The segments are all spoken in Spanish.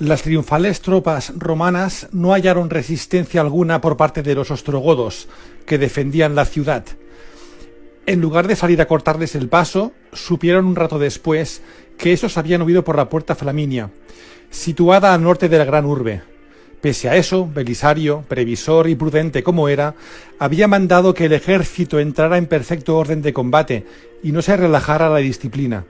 Las triunfales tropas romanas no hallaron resistencia alguna por parte de los ostrogodos, que defendían la ciudad. En lugar de salir a cortarles el paso, supieron un rato después que esos habían huido por la puerta Flaminia, situada al norte de la gran urbe. Pese a eso, Belisario, previsor y prudente como era, había mandado que el ejército entrara en perfecto orden de combate y no se relajara la disciplina.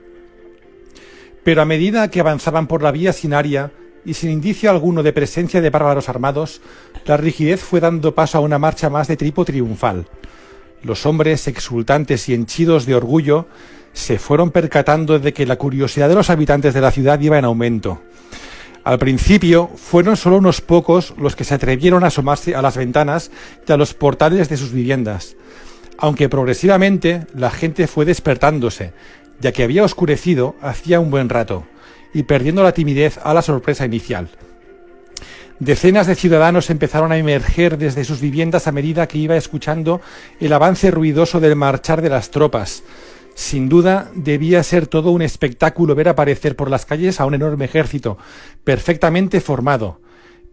Pero a medida que avanzaban por la vía Sinaria, y sin indicio alguno de presencia de bárbaros armados, la rigidez fue dando paso a una marcha más de tipo triunfal. Los hombres, exultantes y henchidos de orgullo, se fueron percatando de que la curiosidad de los habitantes de la ciudad iba en aumento. Al principio, fueron solo unos pocos los que se atrevieron a asomarse a las ventanas y a los portales de sus viviendas, aunque progresivamente la gente fue despertándose, ya que había oscurecido hacía un buen rato, y perdiendo la timidez a la sorpresa inicial. Decenas de ciudadanos empezaron a emerger desde sus viviendas a medida que iba escuchando el avance ruidoso del marchar de las tropas. Sin duda, debía ser todo un espectáculo ver aparecer por las calles a un enorme ejército, perfectamente formado.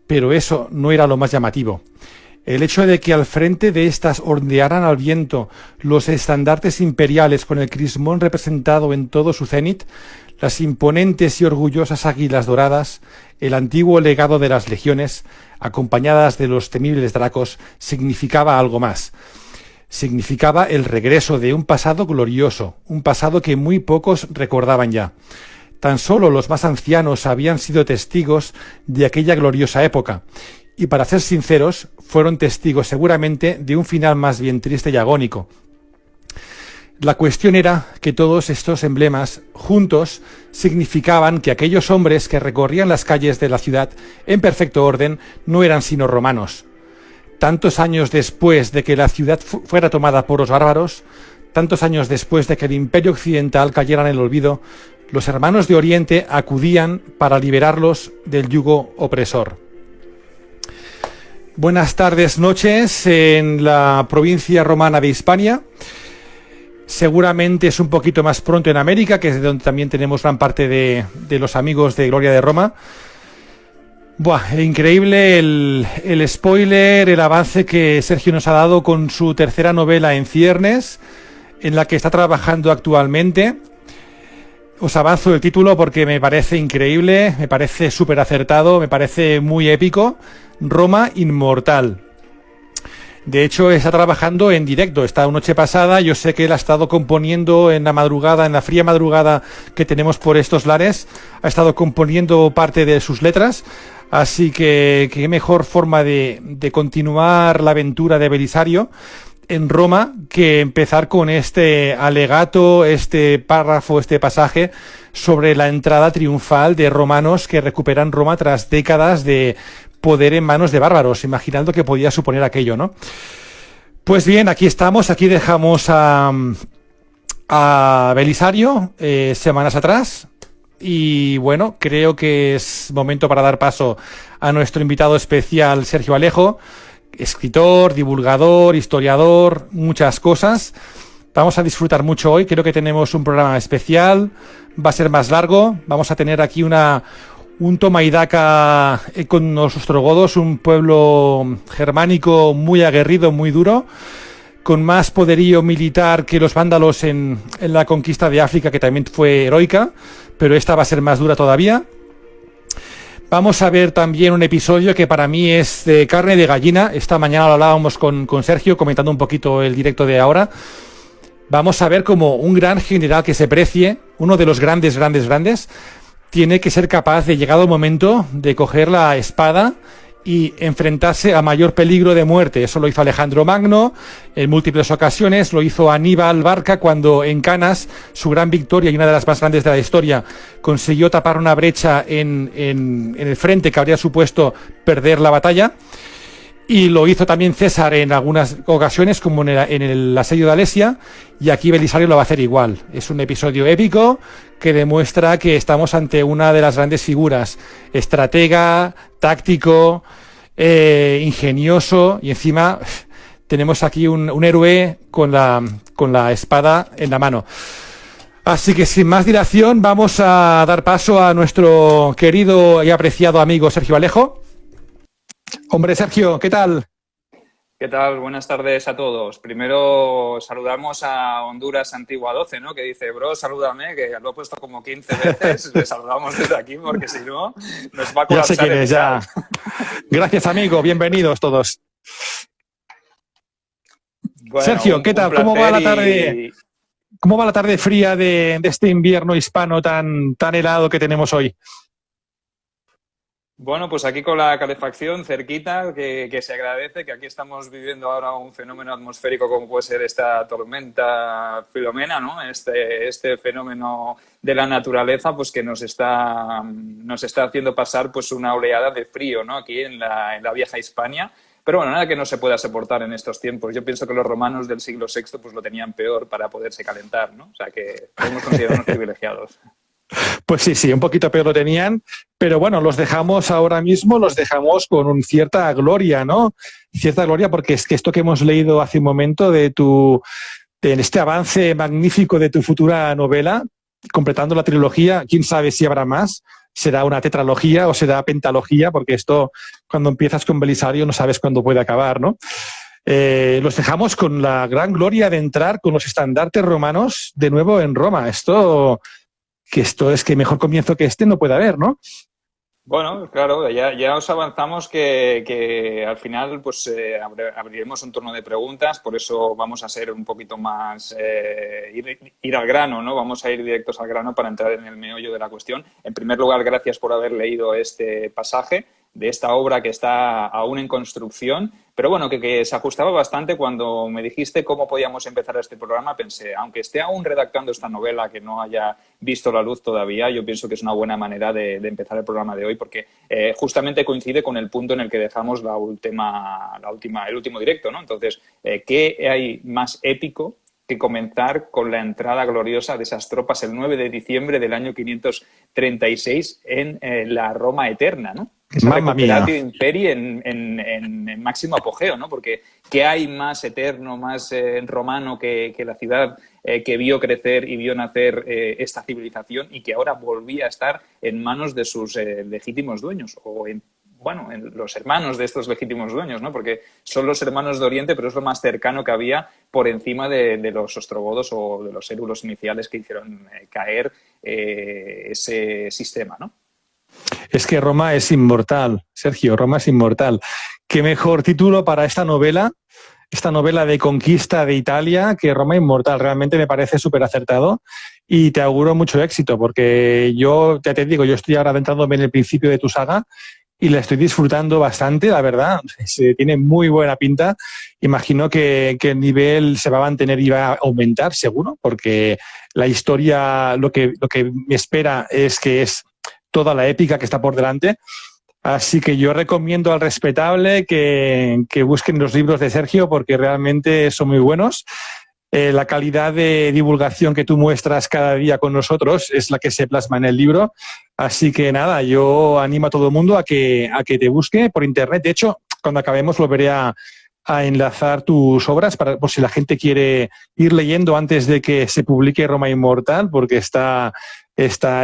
Pero eso no era lo más llamativo. El hecho de que al frente de estas ondearan al viento los estandartes imperiales con el crismón representado en todo su cenit, las imponentes y orgullosas águilas doradas, el antiguo legado de las legiones, acompañadas de los temibles dracos, significaba algo más. Significaba el regreso de un pasado glorioso, un pasado que muy pocos recordaban ya. Tan solo los más ancianos habían sido testigos de aquella gloriosa época, y para ser sinceros, fueron testigos seguramente de un final más bien triste y agónico. La cuestión era que todos estos emblemas, juntos, significaban que aquellos hombres que recorrían las calles de la ciudad en perfecto orden no eran sino romanos. Tantos años después de que la ciudad fuera tomada por los bárbaros, tantos años después de que el Imperio Occidental cayera en el olvido, los hermanos de Oriente acudían para liberarlos del yugo opresor. Buenas tardes, noches en la provincia romana de Hispania. Seguramente es un poquito más pronto en América, que es de donde también tenemos gran parte de los amigos de Gloria de Roma. Buah, increíble el spoiler, el avance que Sergio nos ha dado con su tercera novela en ciernes, en la que está trabajando actualmente. Os avanzo el título porque me parece increíble, me parece súper acertado, me parece muy épico. Roma Inmortal. De hecho, está trabajando en directo. Esta noche pasada, yo sé que él ha estado componiendo en la madrugada, en la fría madrugada que tenemos por estos lares, ha estado componiendo parte de sus letras. Así que qué mejor forma de continuar la aventura de Belisario en Roma que empezar con este alegato, este párrafo, este pasaje sobre la entrada triunfal de romanos que recuperan Roma tras décadas de poder en manos de bárbaros, imaginando que podía suponer aquello, ¿no? Pues bien, aquí estamos, aquí dejamos a Belisario semanas atrás. Y bueno, creo que es momento para dar paso a nuestro invitado especial, Sergio Alejo, escritor, divulgador, historiador, muchas cosas. Vamos a disfrutar mucho hoy, creo que tenemos un programa especial, va a ser más largo, vamos a tener aquí un toma y daca con los ostrogodos, un pueblo germánico muy aguerrido, muy duro, con más poderío militar que los vándalos en la conquista de África, que también fue heroica, pero esta va a ser más dura todavía. Vamos a ver también un episodio que para mí es de carne de gallina. Esta mañana lo hablábamos con Sergio, comentando un poquito el directo de ahora. Vamos a ver cómo un gran general que se precie, uno de los grandes, tiene que ser capaz de, llegado el momento, de coger la espada y enfrentarse a mayor peligro de muerte. Eso lo hizo Alejandro Magno en múltiples ocasiones, lo hizo Aníbal Barca cuando en Canas, su gran victoria y una de las más grandes de la historia, consiguió tapar una brecha en el frente que habría supuesto perder la batalla. Y lo hizo también César en algunas ocasiones, como en el asedio de Alesia, y aquí Belisario lo va a hacer igual. Es un episodio épico que demuestra que estamos ante una de las grandes figuras, estratega, táctico, ingenioso, y encima tenemos aquí un héroe con la espada en la mano. Así que sin más dilación vamos a dar paso a nuestro querido y apreciado amigo Sergio Alejo. Hombre, Sergio, ¿qué tal? ¿Qué tal? Buenas tardes a todos. Primero saludamos a Honduras Antigua 12, ¿no? Que dice, bro, salúdame, que lo he puesto como 15 veces. Le saludamos desde aquí porque si no nos va a colapsar. Ya sé quién es, ya. Gracias, amigo. Bienvenidos todos. Bueno, Sergio, ¿qué tal? ¿Cómo va la tarde? ¿Cómo va la tarde fría de este invierno hispano tan helado que tenemos hoy? Bueno, pues aquí con la calefacción cerquita, que se agradece, que aquí estamos viviendo ahora un fenómeno atmosférico como puede ser esta tormenta Filomena, ¿no? Este fenómeno de la naturaleza, pues que nos está haciendo pasar pues una oleada de frío, ¿no? Aquí en la vieja Hispania. Pero bueno, nada que no se pueda soportar en estos tiempos. Yo pienso que los romanos del siglo VI pues lo tenían peor para poderse calentar, ¿no? O sea que podemos considerarnos privilegiados. Pues sí, un poquito peor lo tenían, pero bueno, los dejamos ahora mismo, los dejamos con cierta gloria, ¿no? Cierta gloria porque es que esto que hemos leído hace un momento de este avance magnífico de tu futura novela, completando la trilogía, quién sabe si habrá más, será una tetralogía o será pentalogía, porque esto, cuando empiezas con Belisario, no sabes cuándo puede acabar, ¿no? Los dejamos con la gran gloria de entrar con los estandartes romanos de nuevo en Roma. Esto es que mejor comienzo que este no puede haber, ¿no? Bueno, claro, ya os avanzamos que al final pues abriremos un turno de preguntas, por eso vamos a ser un poquito más ir al grano, ¿no? Vamos a ir directos al grano para entrar en el meollo de la cuestión. En primer lugar, gracias por haber leído este pasaje de esta obra que está aún en construcción, pero bueno, que se ajustaba bastante cuando me dijiste cómo podíamos empezar este programa. Pensé, aunque esté aún redactando esta novela que no haya visto la luz todavía, yo pienso que es una buena manera de empezar el programa de hoy porque justamente coincide con el punto en el que dejamos el último directo, ¿no? Entonces, ¿qué hay más épico que comenzar con la entrada gloriosa de esas tropas el 9 de diciembre del año 536 en la Roma eterna, ¿no? Esa Recuperatio Imperii en máximo apogeo, ¿no? Porque ¿qué hay más eterno, más romano que la ciudad que vio crecer y vio nacer esta civilización y que ahora volvía a estar en manos de sus legítimos dueños o en los hermanos de estos legítimos dueños, ¿no? Porque son los hermanos de Oriente, pero es lo más cercano que había por encima de los ostrogodos o de los érulos iniciales que hicieron caer ese sistema, ¿no? Es que Roma es inmortal, Sergio, Roma es inmortal. ¿Qué mejor título para esta novela de conquista de Italia que Roma inmortal? Realmente me parece súper acertado y te auguro mucho éxito porque yo, ya te digo, yo estoy ahora adentrándome en el principio de tu saga y la estoy disfrutando bastante, la verdad. Tiene muy buena pinta. Imagino que el nivel se va a mantener y va a aumentar, seguro, porque la historia, lo que me espera es que es toda la épica que está por delante. Así que yo recomiendo al respetable que busquen los libros de Sergio porque realmente son muy buenos. La calidad de divulgación que tú muestras cada día con nosotros es la que se plasma en el libro. Así que nada, yo animo a todo el mundo a que te busque por internet. De hecho, cuando acabemos volveré a enlazar tus obras por si la gente quiere ir leyendo antes de que se publique Roma Inmortal, porque está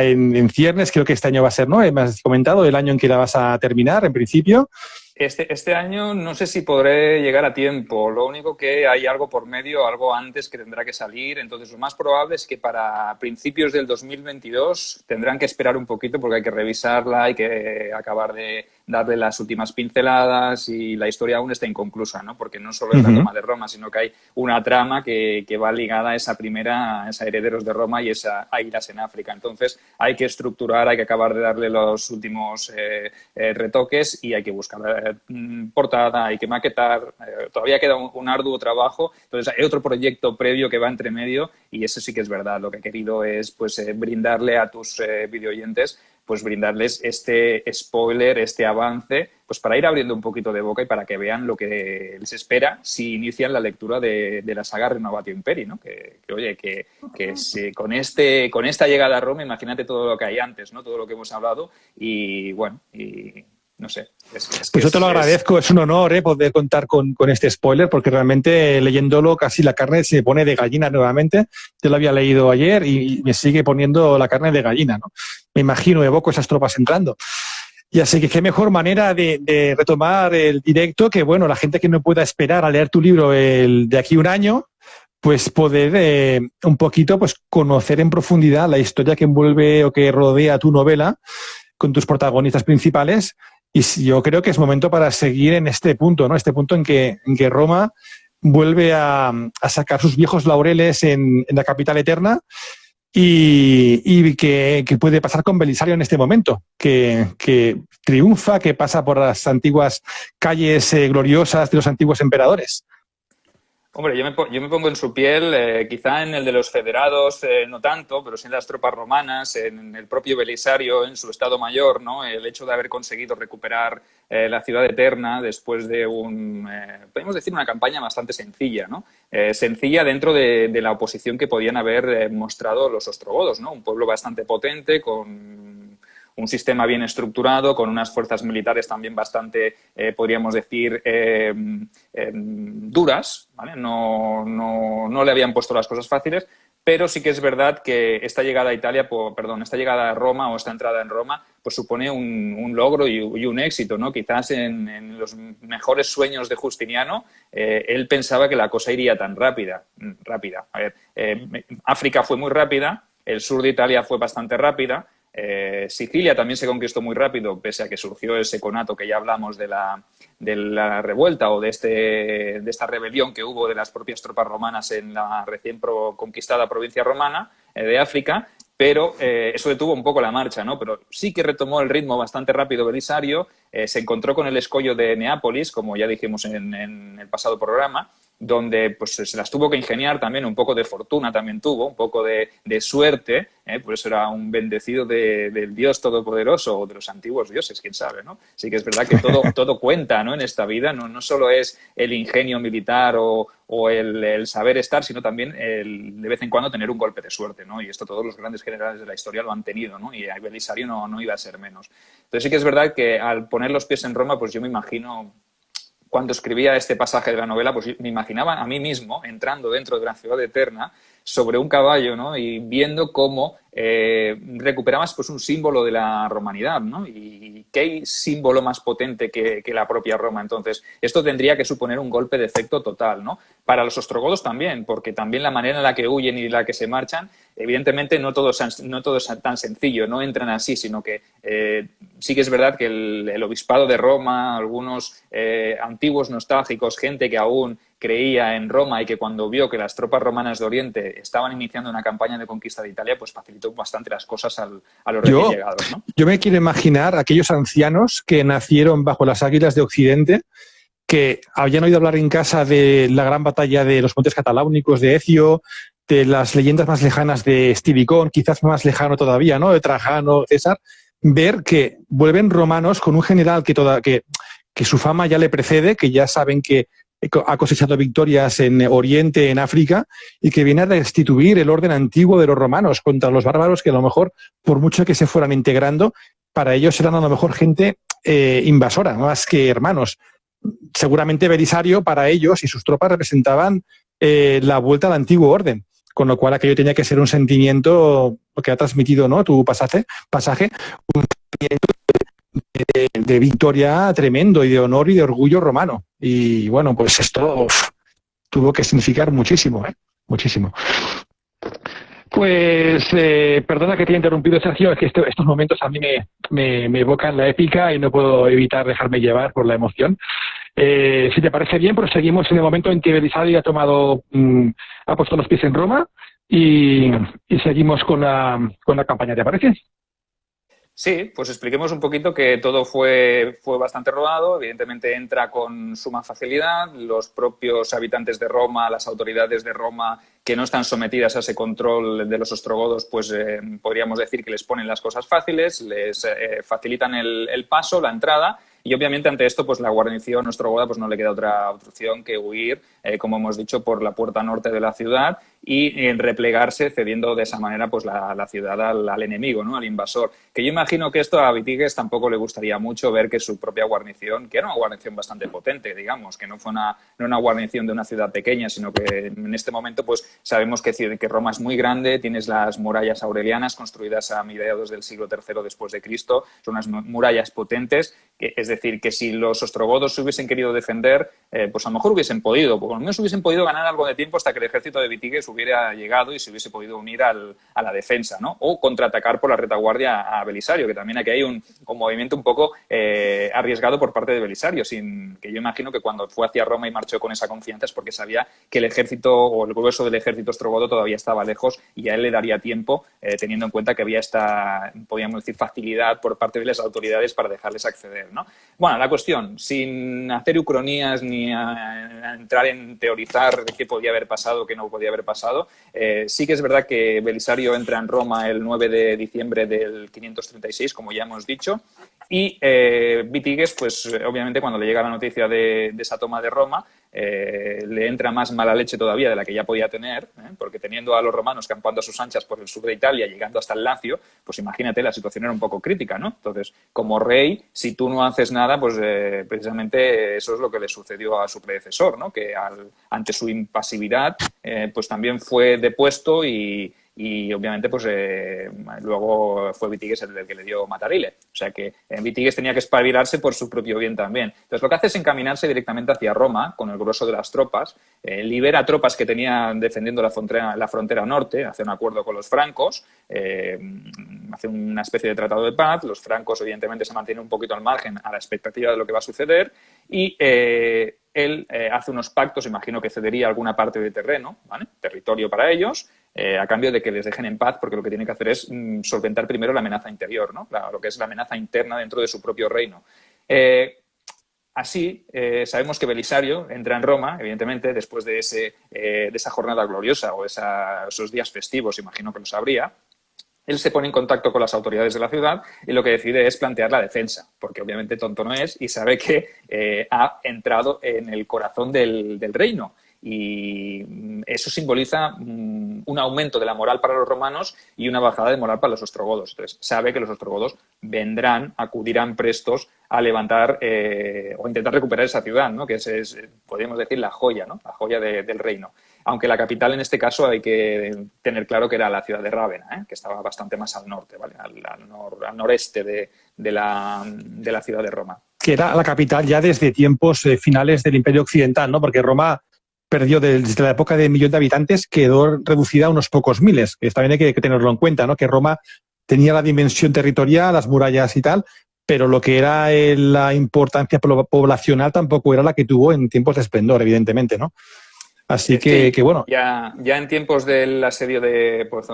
en ciernes, creo que este año va a ser, ¿no? Me has comentado el año en que la vas a terminar, en principio. Este año no sé si podré llegar a tiempo. Lo único que hay algo por medio, algo antes que tendrá que salir. Entonces, lo más probable es que para principios del 2022 tendrán que esperar un poquito porque hay que revisarla, hay que acabar de darle las últimas pinceladas y la historia aún está inconclusa, ¿no? Porque no solo es la toma de Roma, sino que hay una trama que va ligada a esa primera, a esa Herederos de Roma y esa Águilas en África. Entonces, hay que estructurar, hay que acabar de darle los últimos retoques y hay que buscar portada, hay que maquetar, todavía queda un arduo trabajo. Entonces hay otro proyecto previo que va entre medio y eso sí que es verdad. Lo que he querido es pues brindarle a tus videoyentes, pues brindarles este spoiler, este avance, pues para ir abriendo un poquito de boca y para que vean lo que les espera si inician la lectura de la saga Renovatio Imperii, ¿no? Con esta llegada a Roma, imagínate todo lo que hay antes, ¿no? Todo lo que hemos hablado y bueno, y no sé. Pues yo te lo agradezco, es un honor poder contar con este spoiler, porque realmente leyéndolo casi la carne se pone de gallina nuevamente. Yo lo había leído ayer y me sigue poniendo la carne de gallina, ¿no? Me imagino, evoco esas tropas entrando. Y así que qué mejor manera de retomar el directo que, bueno, la gente que no pueda esperar a leer tu libro de aquí a un año, pues poder un poquito pues conocer en profundidad la historia que envuelve o que rodea tu novela con tus protagonistas principales. Y yo creo que es momento para seguir en este punto, ¿no? Este punto en que Roma vuelve a sacar sus viejos laureles en la capital eterna y que puede pasar con Belisario en este momento, que triunfa, que pasa por las antiguas calles gloriosas de los antiguos emperadores. Hombre, yo me pongo en su piel, quizá en el de los federados no tanto, pero sí en las tropas romanas, en el propio Belisario, en su estado mayor, ¿no? El hecho de haber conseguido recuperar la ciudad eterna después de podemos decir, una campaña bastante sencilla, ¿no? Sencilla dentro de la oposición que podían haber mostrado los ostrogodos, ¿no? Un pueblo bastante potente, con un sistema bien estructurado, con unas fuerzas militares también bastante, podríamos decir, duras, ¿vale? No le habían puesto las cosas fáciles, pero sí que es verdad que esta llegada a esta llegada a Roma o esta entrada en Roma, pues supone un logro y un éxito, ¿no? Quizás en los mejores sueños de Justiniano, él pensaba que la cosa iría tan rápida. A ver, África fue muy rápida, el sur de Italia fue bastante rápida, Sicilia también se conquistó muy rápido, pese a que surgió ese conato que ya hablamos de la revuelta o de esta rebelión que hubo de las propias tropas romanas en la recién conquistada provincia romana de África, pero eso detuvo un poco la marcha, ¿no? Pero sí que retomó el ritmo bastante rápido Belisario, se encontró con el escollo de Neápolis, como ya dijimos en el pasado programa, donde pues se las tuvo que ingeniar también, un poco de fortuna también tuvo, un poco de suerte, por eso era un bendecido del Dios Todopoderoso o de los antiguos dioses, quién sabe, ¿no? Sí que es verdad que todo cuenta, ¿no? En esta vida, no solo es el ingenio militar o el saber estar, sino también de vez en cuando tener un golpe de suerte, ¿no? Y esto todos los grandes generales de la historia lo han tenido, ¿no? Y Belisario no iba a ser menos. Entonces sí que es verdad que al poner los pies en Roma, pues yo me imagino, cuando escribía este pasaje de la novela, pues me imaginaba a mí mismo entrando dentro de la ciudad eterna sobre un caballo, ¿no? Y viendo cómo recuperabas pues un símbolo de la romanidad, ¿no? Y qué símbolo más potente que la propia Roma. Entonces, esto tendría que suponer un golpe de efecto total, ¿no? Para los ostrogodos también, porque también la manera en la que huyen y la que se marchan, evidentemente no todo es tan sencillo, no entran así, sino que sí que es verdad que el obispado de Roma, algunos antiguos nostálgicos, gente que aún creía en Roma y que cuando vio que las tropas romanas de Oriente estaban iniciando una campaña de conquista de Italia, pues facilitó bastante las cosas a los recién llegados, ¿no? Yo me quiero imaginar aquellos ancianos que nacieron bajo las águilas de Occidente, que habían oído hablar en casa de la gran batalla de los montes cataláunicos, de Ecio, de las leyendas más lejanas de Estivicón, quizás más lejano todavía, ¿no? De Trajano, César, ver que vuelven romanos con un general que su fama ya le precede, que ya saben que ha cosechado victorias en Oriente, en África, y que viene a restituir el orden antiguo de los romanos contra los bárbaros que a lo mejor, por mucho que se fueran integrando, para ellos eran a lo mejor gente invasora, más que hermanos. Seguramente Belisario para ellos y sus tropas representaban la vuelta al antiguo orden, con lo cual aquello tenía que ser un sentimiento, lo que ha transmitido, ¿no? Tu pasaje, un sentimiento de victoria tremendo y de honor y de orgullo romano. Y bueno, pues esto tuvo que significar muchísimo, muchísimo. Pues perdona que te haya interrumpido, Sergio, es que estos momentos a mí me evocan la épica y no puedo evitar dejarme llevar por la emoción. Si te parece bien, pues seguimos en el momento en que Belisario ha puesto los pies en Roma y seguimos con la campaña, ¿te parece? Sí, pues expliquemos un poquito que todo fue bastante rodado, evidentemente entra con suma facilidad, los propios habitantes de Roma, las autoridades de Roma que no están sometidas a ese control de los ostrogodos, pues podríamos decir que les ponen las cosas fáciles, les facilitan el paso, la entrada. Y obviamente ante esto, pues la guarnición ostrogoda pues no le queda otra opción que huir, como hemos dicho, por la puerta norte de la ciudad y replegarse, cediendo de esa manera pues la ciudad al enemigo, ¿no? Al invasor. Que yo imagino que esto a Witiges tampoco le gustaría mucho, ver que su propia guarnición, que era una guarnición bastante potente, digamos, que no fue no una guarnición de una ciudad pequeña, sino que en este momento pues sabemos que Roma es muy grande, tienes las murallas aurelianas construidas a mediados del siglo III después de Cristo, son unas murallas potentes, es decir, que si los ostrogodos se hubiesen querido defender, pues a lo mejor hubiesen podido, por lo menos hubiesen podido ganar algo de tiempo hasta que el ejército de Witiges hubiera llegado y se hubiese podido unir a la defensa, ¿no? O contraatacar por la retaguardia a Belisario, que también aquí hay un movimiento un poco arriesgado por parte de Belisario, que yo imagino que cuando fue hacia Roma y marchó con esa confianza es porque sabía que el ejército o el grueso del ejército ostrogodo todavía estaba lejos y a él le daría tiempo, teniendo en cuenta que había esta, podríamos decir, facilidad por parte de las autoridades para dejarles acceder, ¿no? Bueno, la cuestión, sin hacer ucronías ni a entrar en teorizar qué podía haber pasado, qué no podía haber pasado, sí que es verdad que Belisario entra en Roma el 9 de diciembre del 536, como ya hemos dicho, y Witiges, pues obviamente cuando le llega la noticia de esa toma de Roma, le entra más mala leche todavía de la que ya podía tener, porque teniendo a los romanos campando a sus anchas por el sur de Italia, llegando hasta el Lacio, pues imagínate, la situación era un poco crítica, ¿no? Entonces, como rey, si tú no haces nada, pues precisamente eso es lo que le sucedió a su predecesor, ¿no? Que ante su impasividad, pues también fue depuesto y obviamente pues luego fue Witiges el que le dio Matarile. O sea que Witiges tenía que espabilarse por su propio bien también. Entonces lo que hace es encaminarse directamente hacia Roma con el grueso de las tropas, libera tropas que tenían defendiendo la frontera norte, hace un acuerdo con los francos, hace una especie de tratado de paz, los francos evidentemente se mantienen un poquito al margen a la expectativa de lo que va a suceder y él hace unos pactos, imagino que cedería alguna parte de terreno, ¿vale? Territorio para ellos, a cambio de que les dejen en paz, porque lo que tiene que hacer es solventar primero la amenaza interior, ¿no? Lo que es la amenaza interna dentro de su propio reino. Así, sabemos que Belisario entra en Roma, evidentemente, después de esa jornada gloriosa o esos días festivos, imagino que lo sabría. Él se pone en contacto con las autoridades de la ciudad y lo que decide es plantear la defensa, porque obviamente tonto no es y sabe que ha entrado en el corazón del reino. Y eso simboliza un aumento de la moral para los romanos y una bajada de moral para los ostrogodos. Entonces, sabe que los ostrogodos acudirán prestos a levantar o intentar recuperar esa ciudad, ¿no? Que es, podríamos decir, la joya, ¿no? La joya del reino. Aunque la capital en este caso hay que tener claro que era la ciudad de Rávena, que estaba bastante más al norte, ¿vale? Al noreste de la ciudad de Roma. Que era la capital ya desde tiempos finales del Imperio Occidental, ¿no? Porque Roma perdió desde la época de 1.000.000 de habitantes, quedó reducida a unos pocos miles, que también hay que tenerlo en cuenta, ¿no? Que Roma tenía la dimensión territorial, las murallas y tal, pero lo que era la importancia poblacional tampoco era la que tuvo en tiempos de esplendor, evidentemente, ¿no? Así que bueno. Ya en tiempos del asedio pues,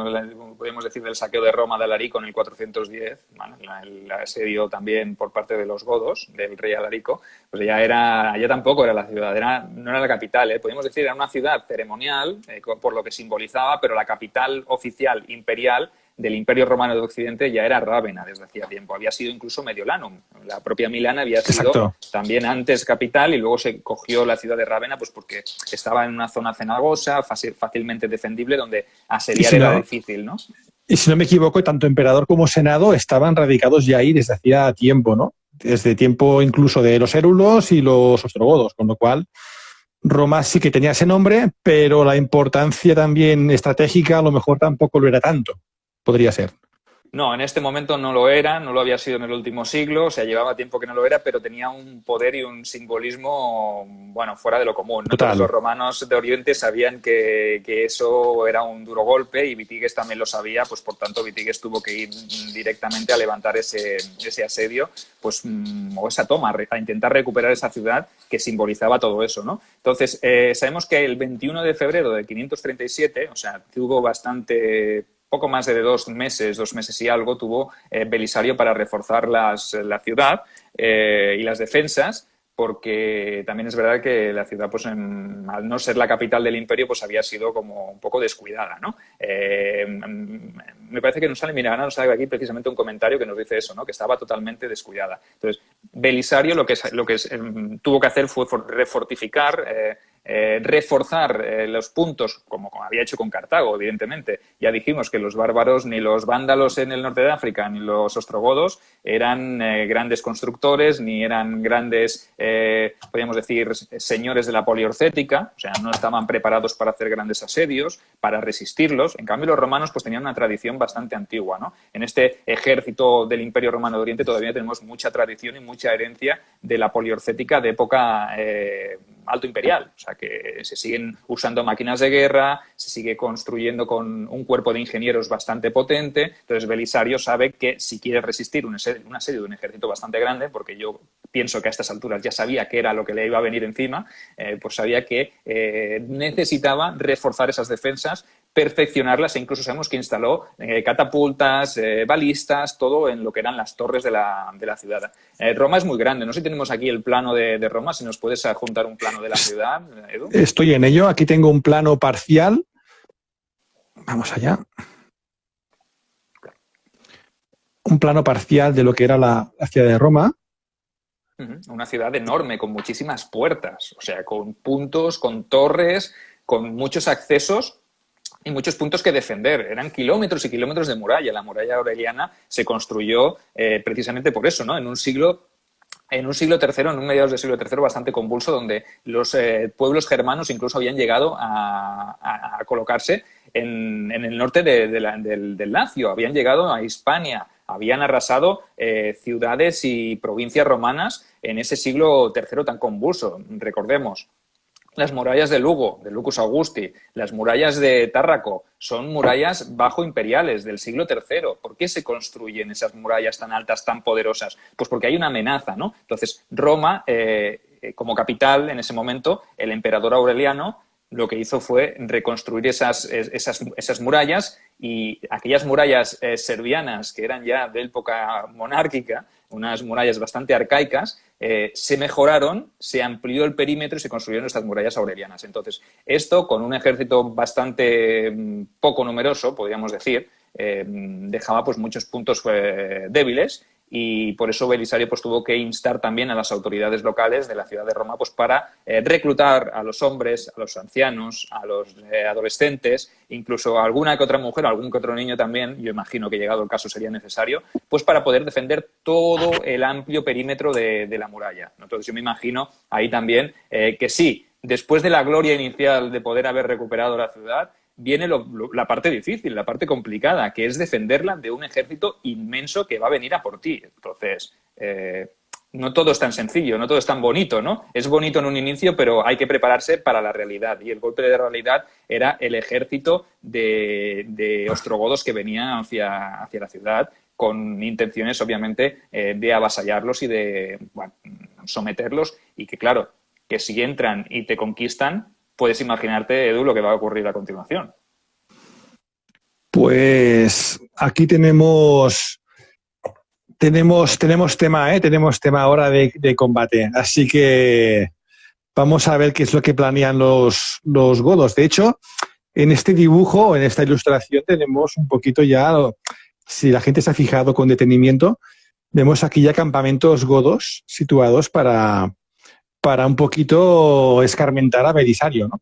podemos decir del saqueo de Roma de Alarico en el 410, bueno, el asedio también por parte de los godos, del rey Alarico, pues ya tampoco era la ciudad, no era la capital, podemos decir era una ciudad ceremonial, por lo que simbolizaba, pero la capital oficial imperial del Imperio Romano de Occidente ya era Rávena desde hacía tiempo. Había sido incluso Mediolanum. La propia Milán había sido también antes capital y luego se cogió la ciudad de Rávena pues porque estaba en una zona cenagosa, fácilmente defendible, donde asediar era difícil, ¿no? Y si no me equivoco, tanto emperador como senado estaban radicados ya ahí desde hacía tiempo, ¿no? Desde tiempo incluso de los érulos y los ostrogodos, con lo cual Roma sí que tenía ese nombre, pero la importancia también estratégica a lo mejor tampoco lo era tanto. Podría ser. No, en este momento no lo era, no lo había sido en el último siglo, o sea, llevaba tiempo que no lo era, pero tenía un poder y un simbolismo, bueno, fuera de lo común, ¿no? Todos los romanos de Oriente sabían que eso era un duro golpe y Witiges también lo sabía, pues por tanto Witiges tuvo que ir directamente a levantar ese asedio, pues, o esa toma, a intentar recuperar esa ciudad que simbolizaba todo eso, ¿no? Entonces, sabemos que el 21 de febrero de 537, o sea, tuvo poco más de 2 meses y algo, tuvo Belisario para reforzar la ciudad y las defensas, porque también es verdad que la ciudad, pues al no ser la capital del imperio, pues había sido como un poco descuidada, ¿no? Me parece que nos sale, mira, ahora nos sale aquí precisamente un comentario que nos dice eso, ¿no? Que estaba totalmente descuidada. Entonces, Belisario lo que tuvo que hacer fue refortificar, reforzar los puntos, como había hecho con Cartago, evidentemente. Ya dijimos que los bárbaros, ni los vándalos en el norte de África, ni los ostrogodos, eran grandes constructores, ni eran grandes, podríamos decir, señores de la poliorcética, o sea, no estaban preparados para hacer grandes asedios, para resistirlos. En cambio, los romanos pues tenían una tradición bastante antigua, ¿no? En este ejército del Imperio Romano de Oriente todavía tenemos mucha tradición y mucha herencia de la poliorcética de época alto imperial, o sea que se siguen usando máquinas de guerra, se sigue construyendo con un cuerpo de ingenieros bastante potente. Entonces Belisario sabe que si quiere resistir un asedio de un ejército bastante grande, porque yo pienso que a estas alturas ya sabía qué era lo que le iba a venir encima, pues sabía que necesitaba reforzar esas defensas, perfeccionarlas, e incluso sabemos que instaló catapultas, balistas, todo en lo que eran las torres de la ciudad. Roma es muy grande, no sé si tenemos aquí el plano de Roma, si nos puedes adjuntar un plano de la ciudad, Edu. Estoy en ello, aquí tengo un plano parcial. Vamos allá. Un plano parcial de lo que era la ciudad de Roma. Una ciudad enorme, con muchísimas puertas, o sea, con puntos, con torres, con muchos accesos y muchos puntos que defender. Eran kilómetros y kilómetros de muralla. La muralla aureliana se construyó precisamente por eso, ¿no? En un siglo III, en un mediados del siglo III bastante convulso, donde los pueblos germanos incluso habían llegado a colocarse en el norte del Lacio, habían llegado a Hispania, habían arrasado ciudades y provincias romanas en ese siglo III tan convulso. Recordemos, las murallas de Lugo, de Lucus Augusti, las murallas de Tárraco, son murallas bajo imperiales del siglo III. ¿Por qué se construyen esas murallas tan altas, tan poderosas? Pues porque hay una amenaza, ¿no? Entonces, Roma, como capital en ese momento, el emperador Aureliano lo que hizo fue reconstruir esas murallas, y aquellas murallas servianas que eran ya de época monárquica, unas murallas bastante arcaicas, se mejoraron, se amplió el perímetro y se construyeron estas murallas aurelianas. Entonces, esto con un ejército bastante poco numeroso, podríamos decir, dejaba pues muchos puntos débiles, y por eso Belisario pues tuvo que instar también a las autoridades locales de la ciudad de Roma pues para reclutar a los hombres, a los ancianos, a los adolescentes, incluso a alguna que otra mujer, a algún que otro niño también, yo imagino que llegado el caso sería necesario, pues para poder defender todo el amplio perímetro de la muralla. Entonces yo me imagino ahí también que sí, después de la gloria inicial de poder haber recuperado la ciudad, viene la parte difícil, la parte complicada, que es defenderla de un ejército inmenso que va a venir a por ti. Entonces, no todo es tan sencillo, no todo es tan bonito, ¿no? Es bonito en un inicio, pero hay que prepararse para la realidad. Y el golpe de realidad era el ejército de ostrogodos que venía hacia la ciudad, con intenciones, obviamente, de avasallarlos y de someterlos. Y que, claro, que si entran y te conquistan, puedes imaginarte, Edu, lo que va a ocurrir a continuación. Pues aquí tenemos tema, tenemos tema ahora de combate. Así que vamos a ver qué es lo que planean los godos. De hecho, en este dibujo, en esta ilustración, tenemos un poquito ya, si la gente se ha fijado con detenimiento, vemos aquí ya campamentos godos situados para un poquito escarmentar a Belisario, ¿no?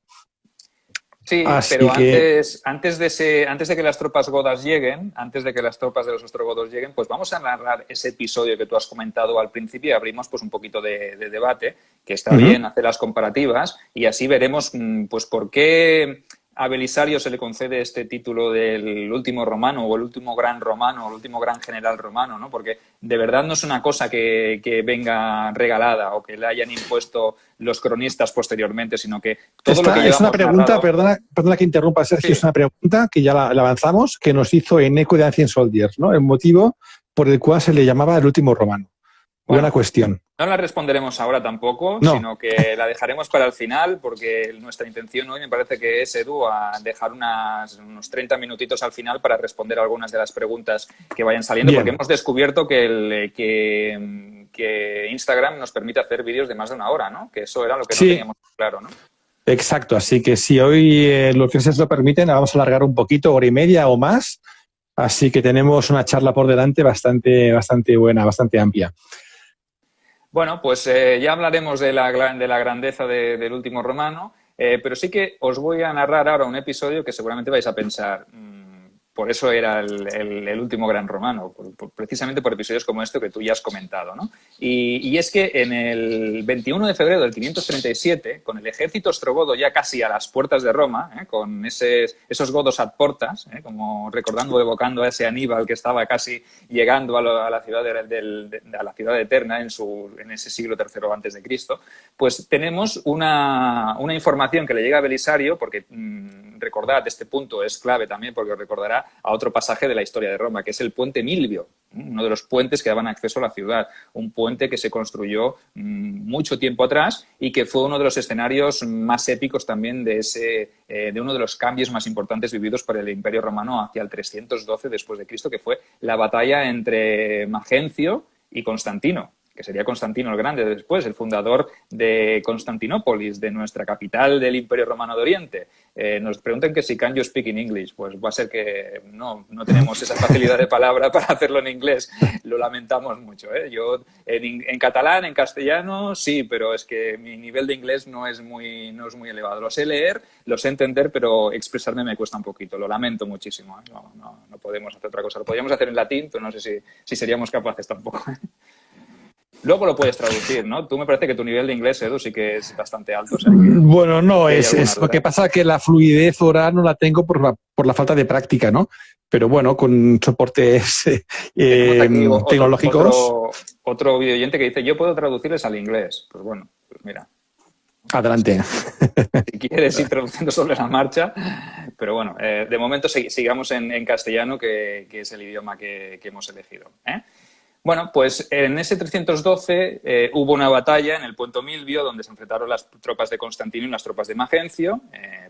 Sí, así pero que... antes de que las tropas godas lleguen, antes de que las tropas de los ostrogodos lleguen, pues vamos a narrar ese episodio que tú has comentado al principio y abrimos pues un poquito de debate, que está bien hacer las comparativas, y así veremos pues por qué a Belisario se le concede este título del último romano, o el último gran romano, o el último gran general romano, ¿no? Porque de verdad no es una cosa que venga regalada o que le hayan impuesto los cronistas posteriormente, sino que todo lo que llevamos es una pregunta, narrado... perdona que interrumpa, Sergio, Sí. es una pregunta que ya la avanzamos, que nos hizo Eneco de Ancient Soldiers, ¿no? El motivo por el cual se le llamaba el último romano. Bueno, buena cuestión. No la responderemos ahora tampoco, No. sino que la dejaremos para el final, porque nuestra intención hoy me parece que es, Edu, a dejar unos 30 minutitos al final para responder algunas de las preguntas que vayan saliendo, Bien. porque hemos descubierto que que Instagram nos permite hacer vídeos de más de 1 hora, ¿no? Que eso era lo que no Sí. teníamos claro, ¿no? Exacto, así que si hoy los clientes lo permiten, la vamos a alargar un poquito, 1 hora y media o más. Así que tenemos una charla por delante bastante buena, bastante amplia. Bueno, pues ya hablaremos de la grandeza del último romano, pero sí que os voy a narrar ahora un episodio que seguramente vais a pensar, por eso era el último gran romano, precisamente por episodios como este que tú ya has comentado, ¿no? Y es que en el 21 de febrero del 537, con el ejército ostrogodo ya casi a las puertas de Roma, con esos godos ad portas, como recordando o evocando a ese Aníbal que estaba casi llegando a la ciudad a la ciudad eterna en ese siglo III antes de Cristo, pues tenemos una información que le llega a Belisario, porque recordad, este punto es clave también porque os recordará a otro pasaje de la historia de Roma, que es el puente Milvio, uno de los puentes que daban acceso a la ciudad, un puente que se construyó mucho tiempo atrás y que fue uno de los escenarios más épicos también de uno de los cambios más importantes vividos por el Imperio Romano hacia el 312 después de Cristo, que fue la batalla entre Magencio y Constantino, que sería Constantino el Grande después, el fundador de Constantinópolis, de nuestra capital del Imperio Romano de Oriente. Nos preguntan que si can you speak in English, pues va a ser que no tenemos esa facilidad de palabra para hacerlo en inglés. Lo lamentamos mucho, ¿eh? Yo en catalán, en castellano, sí, pero es que mi nivel de inglés no es muy elevado. Lo sé leer, lo sé entender, pero expresarme me cuesta un poquito. Lo lamento muchísimo, ¿eh? No podemos hacer otra cosa. Lo podríamos hacer en latín, pero no sé si seríamos capaces tampoco. Luego lo puedes traducir, ¿no? Tú me parece que tu nivel de inglés, Edu, sí que es bastante alto. O sea que bueno, no, es lo que pasa que la fluidez oral no la tengo por la falta de práctica, ¿no? Pero bueno, con soportes tecnológicos. Otro videoyente que dice, yo puedo traducirles al inglés. Pues bueno, pues mira. Adelante. Si quieres ir traduciendo sobre la marcha. Pero bueno, de momento sigamos en castellano, que es el idioma que hemos elegido, ¿eh? Bueno, pues en ese 312 hubo una batalla en el Puente Milvio donde se enfrentaron las tropas de Constantino y las tropas de Magencio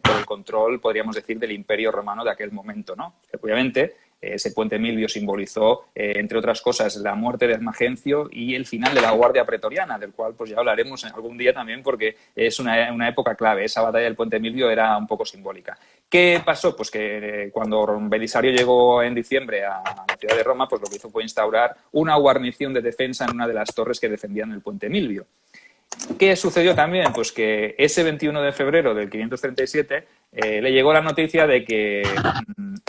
por el control, podríamos decir, del Imperio Romano de aquel momento, ¿no? Obviamente, ese Puente Milvio simbolizó, entre otras cosas, la muerte de Magencio y el final de la Guardia Pretoriana, del cual pues ya hablaremos algún día también porque es una época clave. Esa batalla del Puente Milvio era un poco simbólica. ¿Qué pasó? Pues que cuando Belisario llegó en diciembre a la ciudad de Roma, pues lo que hizo fue instaurar una guarnición de defensa en una de las torres que defendían el Puente Milvio. ¿Qué sucedió también? Pues que ese 21 de febrero del 537 le llegó la noticia de que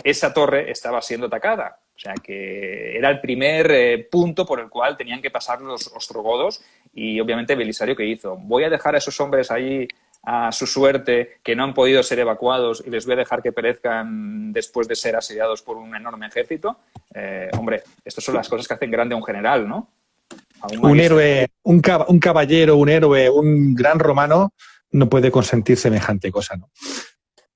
esa torre estaba siendo atacada. O sea, que era el primer punto por el cual tenían que pasar los ostrogodos y obviamente Belisario, ¿qué hizo? Voy a dejar a esos hombres allí a su suerte, que no han podido ser evacuados y les voy a dejar que perezcan después de ser asediados por un enorme ejército. Hombre, estas son las cosas que hacen grande a un general, ¿no? Un héroe, un caballero, un héroe, un gran romano no puede consentir semejante cosa, ¿no?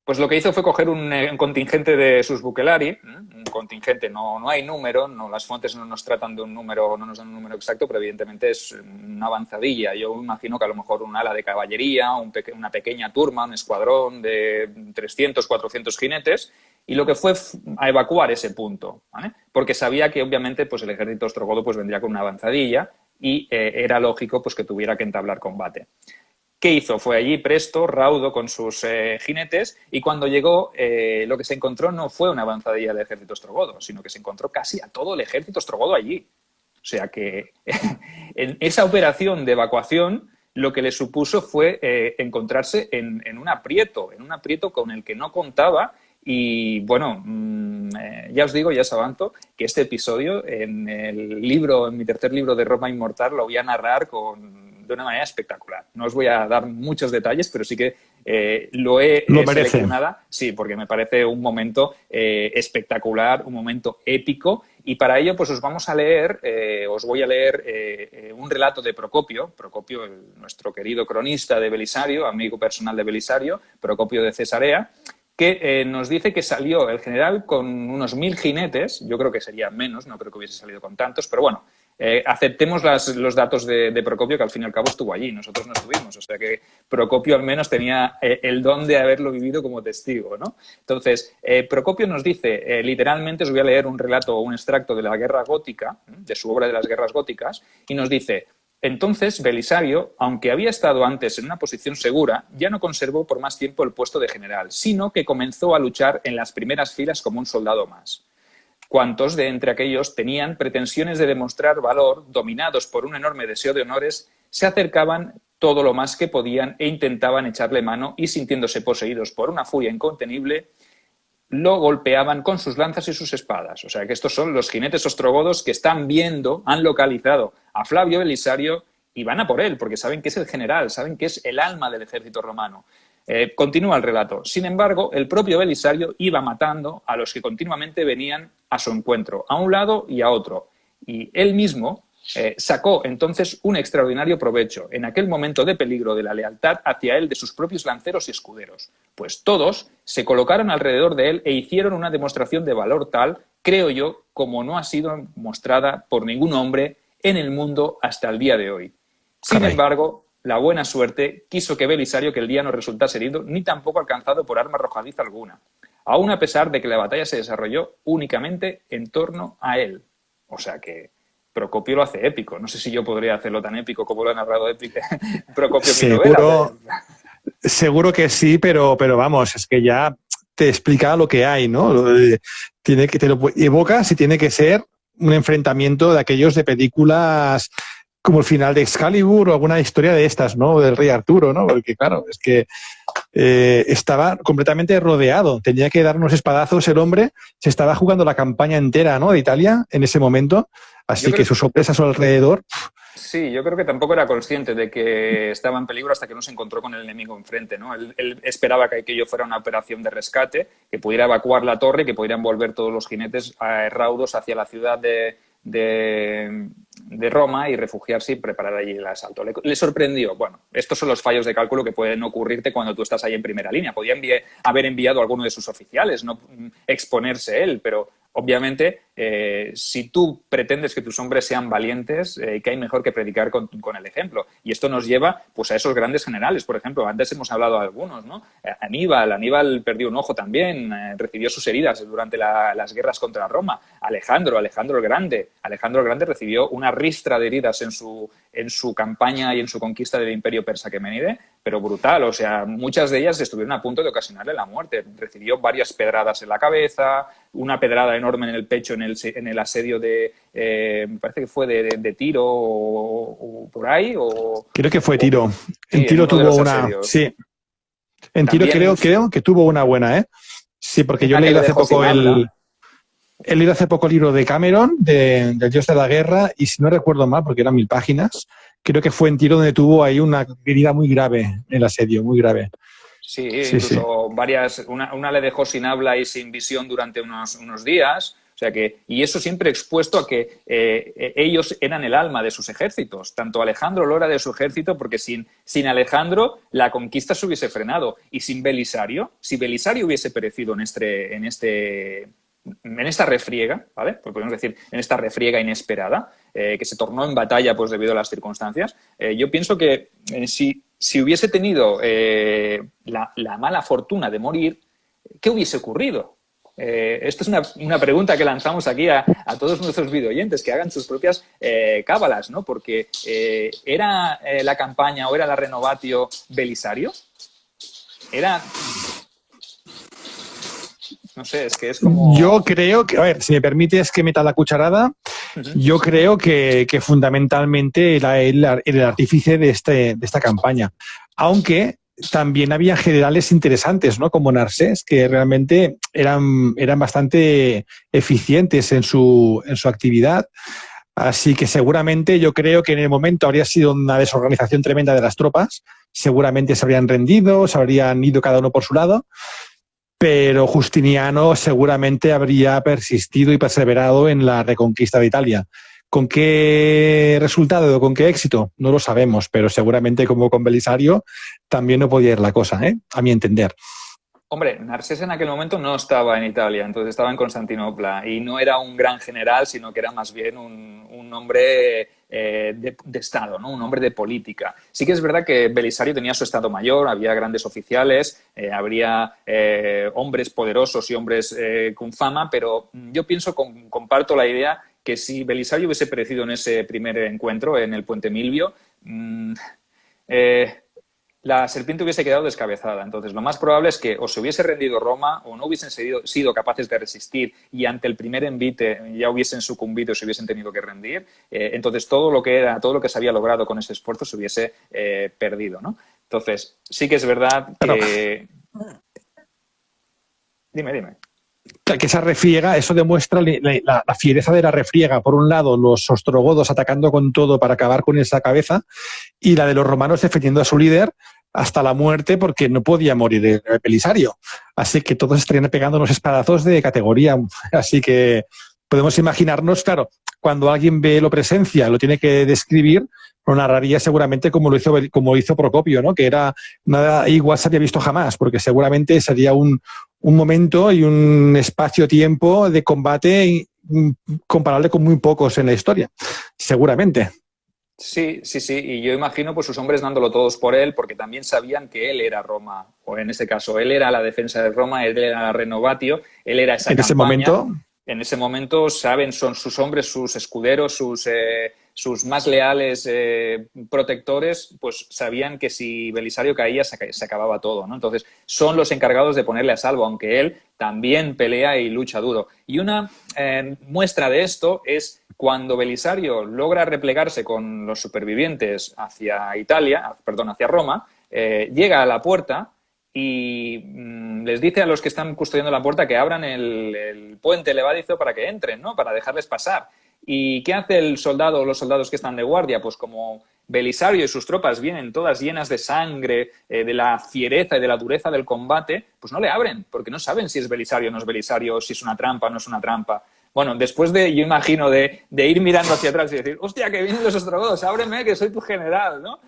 Pues lo que hizo fue coger un contingente de sus bucelari, un contingente, no hay número, las fuentes no nos tratan de un número, no nos dan un número exacto, pero evidentemente es una avanzadilla. Yo imagino que a lo mejor un ala de caballería, una pequeña turma, un escuadrón de 300, 400 jinetes, y lo que fue a evacuar ese punto, ¿vale? Porque sabía que obviamente pues el ejército ostrogodo pues vendría con una avanzadilla y era lógico pues que tuviera que entablar combate. ¿Qué hizo? Fue allí presto, raudo con sus jinetes y cuando llegó lo que se encontró no fue una avanzadilla del ejército ostrogodo, sino que se encontró casi a todo el ejército ostrogodo allí. O sea que en esa operación de evacuación lo que le supuso fue encontrarse en un aprieto con el que no contaba. Y bueno, ya os digo, ya os avanzo, que este episodio en mi tercer libro de Roma Inmortal lo voy a narrar de una manera espectacular. No os voy a dar muchos detalles, pero sí que lo seleccionado, sí, porque me parece un momento espectacular, un momento épico. Y para ello, pues os voy a leer un relato de Procopio, nuestro querido cronista de Belisario, amigo personal de Belisario, Procopio de Cesarea, que nos dice que salió el general con unos 1000 jinetes, yo creo que serían menos, no creo que hubiese salido con tantos, pero bueno, Aceptemos los datos de Procopio, que al fin y al cabo estuvo allí, nosotros no estuvimos. O sea que Procopio al menos tenía el don de haberlo vivido como testigo, ¿no? Entonces, Procopio nos dice, literalmente, os voy a leer un relato o un extracto de la Guerra Gótica, de su obra de las Guerras Góticas, y nos dice: entonces Belisario, aunque había estado antes en una posición segura, ya no conservó por más tiempo el puesto de general, sino que comenzó a luchar en las primeras filas como un soldado más. Cuantos de entre aquellos tenían pretensiones de demostrar valor, dominados por un enorme deseo de honores, se acercaban todo lo más que podían e intentaban echarle mano y, sintiéndose poseídos por una furia incontenible, lo golpeaban con sus lanzas y sus espadas. O sea que estos son los jinetes ostrogodos que están viendo, han localizado a Flavio Belisario y van a por él, porque saben que es el general, saben que es el alma del ejército romano. Continúa el relato. Sin embargo, el propio Belisario iba matando a los que continuamente venían a su encuentro, a un lado y a otro. Y él mismo sacó entonces un extraordinario provecho en aquel momento de peligro de la lealtad hacia él de sus propios lanceros y escuderos. Pues todos se colocaron alrededor de él e hicieron una demostración de valor tal, creo yo, como no ha sido mostrada por ningún hombre en el mundo hasta el día de hoy. Sin embargo, la buena suerte quiso que Belisario aquel día no resultase herido ni tampoco alcanzado por arma arrojadiza alguna, aun a pesar de que la batalla se desarrolló únicamente en torno a él. O sea que Procopio lo hace épico. No sé si yo podría hacerlo tan épico como lo ha narrado Procopio en mi novela. Seguro que sí, pero vamos, es que ya te explica lo que hay, ¿no? Tiene que, te lo evocas y tiene que ser un enfrentamiento de aquellos de películas como el final de Excalibur o alguna historia de estas, ¿no? Del rey Arturo, ¿no? Porque claro, es que estaba completamente rodeado. Tenía que dar unos espadazos el hombre. Se estaba jugando la campaña entera, ¿no? De Italia en ese momento. Así que sus hombres a su alrededor. Sí, yo creo que tampoco era consciente de que estaba en peligro hasta que no se encontró con el enemigo enfrente, ¿no? Él esperaba que aquello fuera una operación de rescate, que pudiera evacuar la torre y que pudieran volver todos los jinetes raudos hacia la ciudad de Roma y refugiarse y preparar allí el asalto. Le sorprendió. Bueno, estos son los fallos de cálculo que pueden ocurrirte cuando tú estás ahí en primera línea. Podía haber enviado a alguno de sus oficiales, no exponerse él, pero obviamente, si tú pretendes que tus hombres sean valientes, ¿qué hay mejor que predicar con el ejemplo? Y esto nos lleva pues, a esos grandes generales. Por ejemplo, antes hemos hablado de algunos, ¿no? Aníbal perdió un ojo también, recibió sus heridas durante las guerras contra Roma. Alejandro el Grande recibió una ristra de heridas en su campaña y en su conquista del imperio persa aqueménide, pero brutal. O sea, muchas de ellas estuvieron a punto de ocasionarle la muerte. Recibió varias pedradas en la cabeza, una pedrada enorme en el pecho en el asedio me parece que fue de Tiro o por ahí. Creo que fue Tiro. Sí, en Tiro tuvo una... asedios. Sí. En Tiro creo que tuvo una buena, ¿eh? Sí, porque yo he leído hace poco he leído hace poco el libro de Cameron, del Dios de la Guerra, y si no recuerdo mal, porque eran 1000 páginas, creo que fue en Tiro donde tuvo ahí una herida muy grave en el asedio, muy grave. Sí, incluso varias, una le dejó sin habla y sin visión durante unos días. O sea que, y eso siempre expuesto a que ellos eran el alma de sus ejércitos. Tanto Alejandro lo era de su ejército, porque sin Alejandro la conquista se hubiese frenado. Y sin Belisario, si Belisario hubiese perecido en esta refriega, ¿vale? Pues podemos decir, en esta refriega inesperada, que se tornó en batalla pues debido a las circunstancias, yo pienso que si hubiese tenido la mala fortuna de morir, ¿qué hubiese ocurrido? Esto es una pregunta que lanzamos aquí a todos nuestros videoyentes, que hagan sus propias cábalas, ¿no? Porque ¿era la campaña o era la renovatio Belisario? Era... No sé, es que es como... Yo creo que, a ver, si me permites que meta la cucharada, yo creo que fundamentalmente era el artífice de esta campaña. Aunque también había generales interesantes, ¿no? Como Narsés, que realmente eran bastante eficientes en su actividad. Así que seguramente yo creo que en el momento habría sido una desorganización tremenda de las tropas. Seguramente se habrían rendido, se habrían ido cada uno por su lado. Pero Justiniano seguramente habría persistido y perseverado en la reconquista de Italia. ¿Con qué resultado o con qué éxito? No lo sabemos, pero seguramente como con Belisario también no podía ir la cosa, a mi entender. Hombre, Narcés en aquel momento no estaba en Italia, entonces estaba en Constantinopla y no era un gran general, sino que era más bien un hombre de Estado, ¿no? Un hombre de política. Sí que es verdad que Belisario tenía su Estado Mayor, había grandes oficiales, habría hombres poderosos y hombres con fama, pero yo pienso, comparto la idea que si Belisario hubiese perecido en ese primer encuentro, en el Puente Milvio, la serpiente hubiese quedado descabezada. Entonces, lo más probable es que o se hubiese rendido Roma o no hubiesen sido capaces de resistir y ante el primer envite ya hubiesen sucumbido y se hubiesen tenido que rendir. Entonces, todo lo que se había logrado con ese esfuerzo se hubiese perdido, ¿no? Entonces, sí que es verdad que... Dime. Que esa refriega, eso demuestra la fiereza de la refriega. Por un lado, los ostrogodos atacando con todo para acabar con esa cabeza, y la de los romanos defendiendo a su líder hasta la muerte porque no podía morir Belisario. Así que todos estarían pegando unos espadazos de categoría. Así que podemos imaginarnos, claro, cuando alguien ve lo presencia, lo tiene que describir, lo narraría seguramente como lo hizo Procopio, ¿no? Que era nada igual se había visto jamás, porque seguramente sería un momento y un espacio-tiempo de combate comparable con muy pocos en la historia, seguramente. Sí, y yo imagino pues sus hombres dándolo todos por él, porque también sabían que él era Roma, o en ese caso, él era la defensa de Roma, él era la renovatio, él era esa campaña. En ese momento saben, son sus hombres, sus escuderos, sus más leales protectores, pues sabían que si Belisario caía se acababa todo, ¿no? Entonces son los encargados de ponerle a salvo, aunque él también pelea y lucha duro. Y una muestra de esto es cuando Belisario logra replegarse con los supervivientes hacia Roma, llega a la puerta y les dice a los que están custodiando la puerta que abran el puente levadizo para que entren, ¿no? Para dejarles pasar. ¿Y qué hace el soldado o los soldados que están de guardia? Pues como Belisario y sus tropas vienen todas llenas de sangre, de la fiereza y de la dureza del combate, pues no le abren, porque no saben si es Belisario o no es Belisario, si es una trampa o no es una trampa. Bueno, después yo imagino, de ir mirando hacia atrás y decir, hostia, que vienen los ostrogodos, ábreme, que soy tu general, ¿no?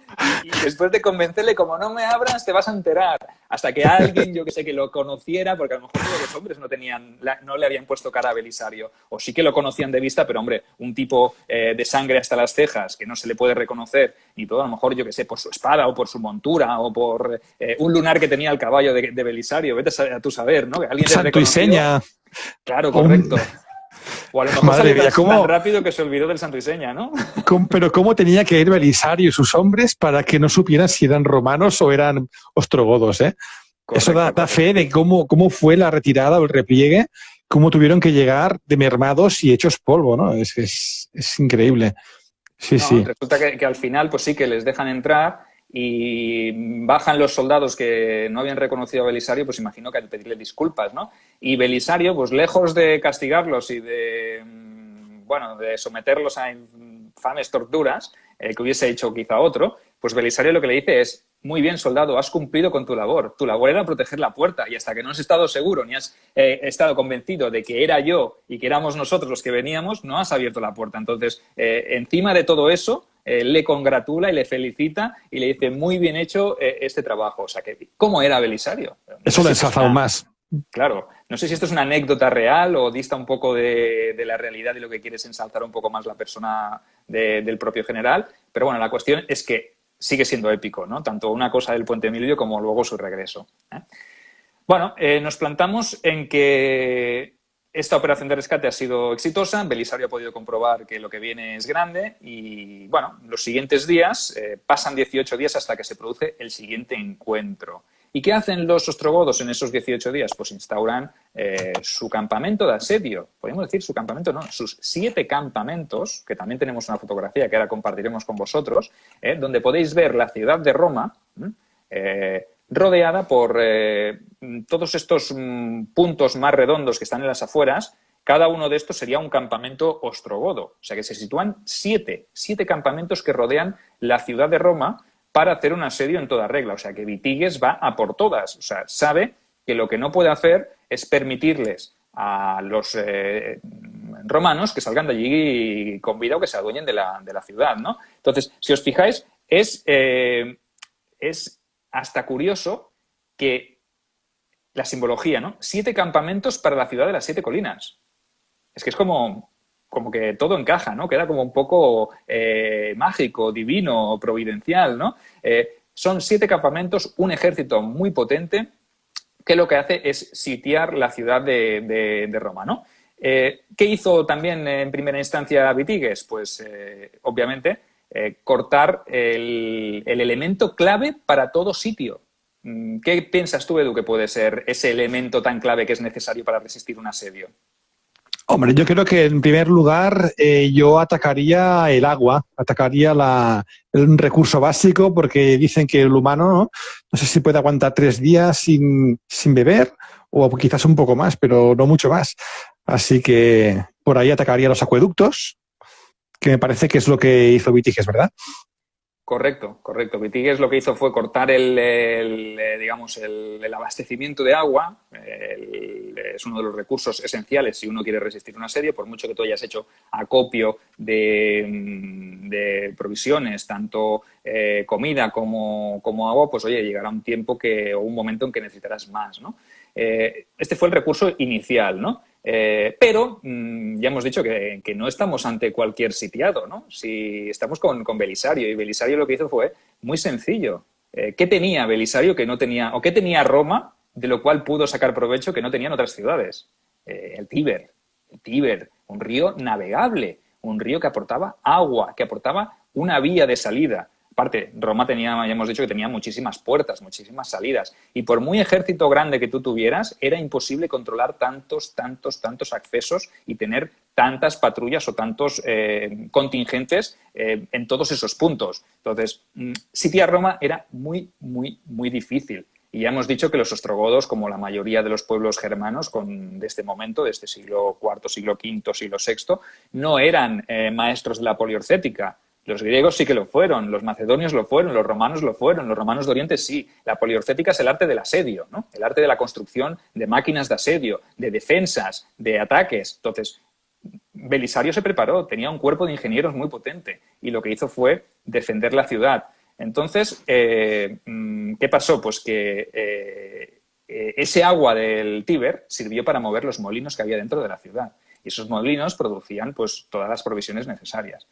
Y después de convencerle, como no me abras, te vas a enterar. Hasta que alguien, yo que sé, que lo conociera, porque a lo mejor todos los hombres no le habían puesto cara a Belisario, o sí que lo conocían de vista, pero hombre, un tipo de sangre hasta las cejas, que no se le puede reconocer, y todo, a lo mejor, yo que sé, por su espada, o por su montura, o por un lunar que tenía el caballo de Belisario, vete a tu saber, ¿no? Que alguien Santo y seña. Claro, correcto. O a lo mejor salió tan rápido que se olvidó del santo y seña, ¿no? Pero ¿cómo tenía que ir Belisario y sus hombres para que no supieran si eran romanos o eran ostrogodos, ¿eh? Correcto, eso da fe de cómo fue la retirada o el repliegue, cómo tuvieron que llegar de mermados y hechos polvo, ¿no? Es increíble. Sí. Resulta que al final, pues sí que les dejan entrar y bajan los soldados que no habían reconocido a Belisario, pues imagino que al pedirle disculpas, ¿no? Y Belisario, pues lejos de castigarlos y de someterlos a infames torturas, que hubiese hecho quizá otro, pues Belisario lo que le dice es: muy bien, soldado, has cumplido con tu labor. Tu labor era proteger la puerta y hasta que no has estado seguro ni has estado convencido de que era yo y que éramos nosotros los que veníamos, no has abierto la puerta. Entonces, encima de todo eso, le congratula y le felicita y le dice: muy bien hecho este trabajo. O sea, que ¿cómo era Belisario? Eso lo ensalza aún más. Claro. No sé si esto es una anécdota real o dista un poco de la realidad y lo que quieres ensalzar un poco más la persona del propio general. Pero bueno, la cuestión es que sigue siendo épico, ¿no? Tanto una cosa del Puente Milvio como luego su regreso. Bueno, nos plantamos en que esta operación de rescate ha sido exitosa, Belisario ha podido comprobar que lo que viene es grande y, bueno, los siguientes días, pasan 18 días hasta que se produce el siguiente encuentro. ¿Y qué hacen los ostrogodos en esos 18 días? Pues instauran su campamento de asedio. Podemos decir su campamento, no, sus 7 campamentos, que también tenemos una fotografía que ahora compartiremos con vosotros, donde podéis ver la ciudad de Roma rodeada por todos estos puntos más redondos que están en las afueras. Cada uno de estos sería un campamento ostrogodo. O sea que se sitúan 7 campamentos que rodean la ciudad de Roma para hacer un asedio en toda regla. O sea que Vitigues va a por todas. O sea, sabe que lo que no puede hacer es permitirles a los romanos que salgan de allí con vida o que se adueñen de la ciudad, ¿no? Entonces, si os fijáis, es hasta curioso que la simbología, ¿no? 7 campamentos para la ciudad de las 7 colinas. Es que es como que todo encaja, ¿no? Queda como un poco mágico, divino, providencial, ¿no? Son 7 campamentos, un ejército muy potente que lo que hace es sitiar la ciudad de Roma, ¿no? ¿Qué hizo también en primera instancia Witiges? Pues, obviamente, cortar el elemento clave para todo sitio. ¿Qué piensas tú, Edu, que puede ser ese elemento tan clave que es necesario para resistir un asedio? Hombre, yo creo que en primer lugar yo atacaría el agua, atacaría el recurso básico, porque dicen que el humano no sé si puede aguantar 3 días sin beber, o quizás un poco más, pero no mucho más. Así que por ahí atacaría los acueductos, que me parece que es lo que hizo Witiges, ¿verdad? Correcto, correcto. Witiges lo que hizo fue cortar digamos, el abastecimiento de agua. Es uno de los recursos esenciales si uno quiere resistir un asedio, por mucho que tú hayas hecho acopio de provisiones, tanto comida como agua, pues oye, llegará un tiempo o un momento en que necesitarás más, ¿no? Este fue el recurso inicial, ¿no? Pero ya hemos dicho que no estamos ante cualquier sitiado, ¿no? Si estamos con Belisario, y Belisario lo que hizo fue muy sencillo. ¿Qué tenía Belisario que no tenía, o qué tenía Roma, de lo cual pudo sacar provecho que no tenían otras ciudades? El Tíber, un río navegable, un río que aportaba agua, que aportaba una vía de salida. Aparte, Roma ya hemos dicho que tenía muchísimas puertas, muchísimas salidas. Y por muy ejército grande que tú tuvieras, era imposible controlar tantos accesos y tener tantas patrullas o tantos contingentes en todos esos puntos. Entonces, sitiar Roma era muy, muy, muy difícil. Y ya hemos dicho que los ostrogodos, como la mayoría de los pueblos germanos de este momento, de este siglo IV, siglo V, siglo VI, no eran maestros de la poliorcética. Los griegos sí que lo fueron, los macedonios lo fueron, los romanos lo fueron, los romanos de Oriente sí. La poliorcética es el arte del asedio, ¿no? El arte de la construcción de máquinas de asedio, de defensas, de ataques. Entonces, Belisario se preparó, tenía un cuerpo de ingenieros muy potente y lo que hizo fue defender la ciudad. Entonces, ¿qué pasó? Pues que ese agua del Tíber sirvió para mover los molinos que había dentro de la ciudad. Y esos molinos producían pues todas las provisiones necesarias.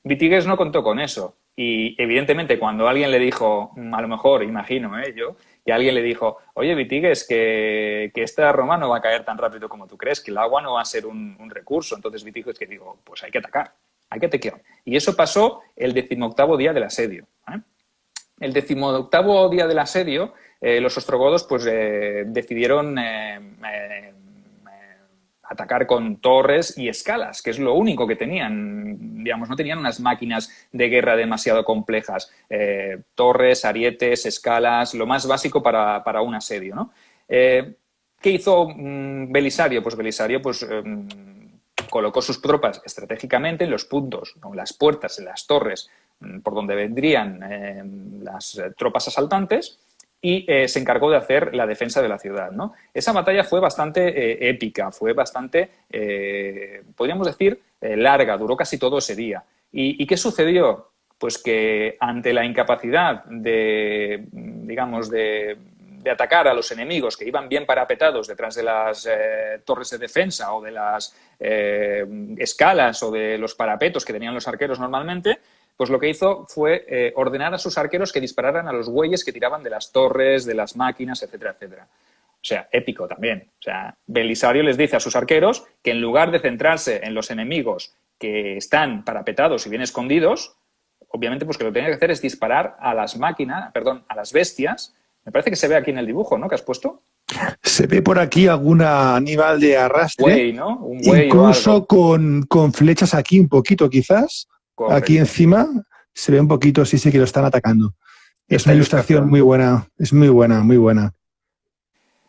Witiges no contó con eso y evidentemente cuando alguien le dijo, a lo mejor, imagino yo, que alguien le dijo, oye Witiges, que esta Roma no va a caer tan rápido como tú crees, que el agua no va a ser un recurso. Entonces Witiges que dijo, pues hay que atacar, hay que atacar. Y eso pasó el 18º día del asedio. El 18º día del asedio, los ostrogodos pues decidieron atacar con torres y escalas, que es lo único que tenían. Digamos, no tenían unas máquinas de guerra demasiado complejas. Torres, arietes, escalas, lo más básico para un asedio, ¿no? ¿Qué hizo Belisario? Pues Belisario colocó sus tropas estratégicamente en los puntos, en las puertas, en las torres, por donde vendrían las tropas asaltantes, y se encargó de hacer la defensa de la ciudad, ¿no? Esa batalla fue bastante épica, fue bastante, podríamos decir, larga, duró casi todo ese día. ¿Y qué sucedió? Pues que ante la incapacidad de atacar a los enemigos que iban bien parapetados detrás de las torres de defensa o de las escalas o de los parapetos que tenían los arqueros normalmente, pues lo que hizo fue ordenar a sus arqueros que dispararan a los bueyes que tiraban de las torres, de las máquinas, etcétera, etcétera. O sea, épico también. O sea, Belisario les dice a sus arqueros que en lugar de centrarse en los enemigos que están parapetados y bien escondidos, obviamente pues que lo que tenían que hacer es disparar a las máquinas, perdón, a las bestias. Me parece que se ve aquí en el dibujo, ¿no? ¿Que has puesto? Se ve por aquí alguna animal de arrastre. Buey, ¿no? Un buey incluso o algo. con flechas aquí un poquito quizás. Correcto. Aquí encima se ve un poquito, sí que lo están atacando. Es una ilustración muy buena, es muy buena, muy buena.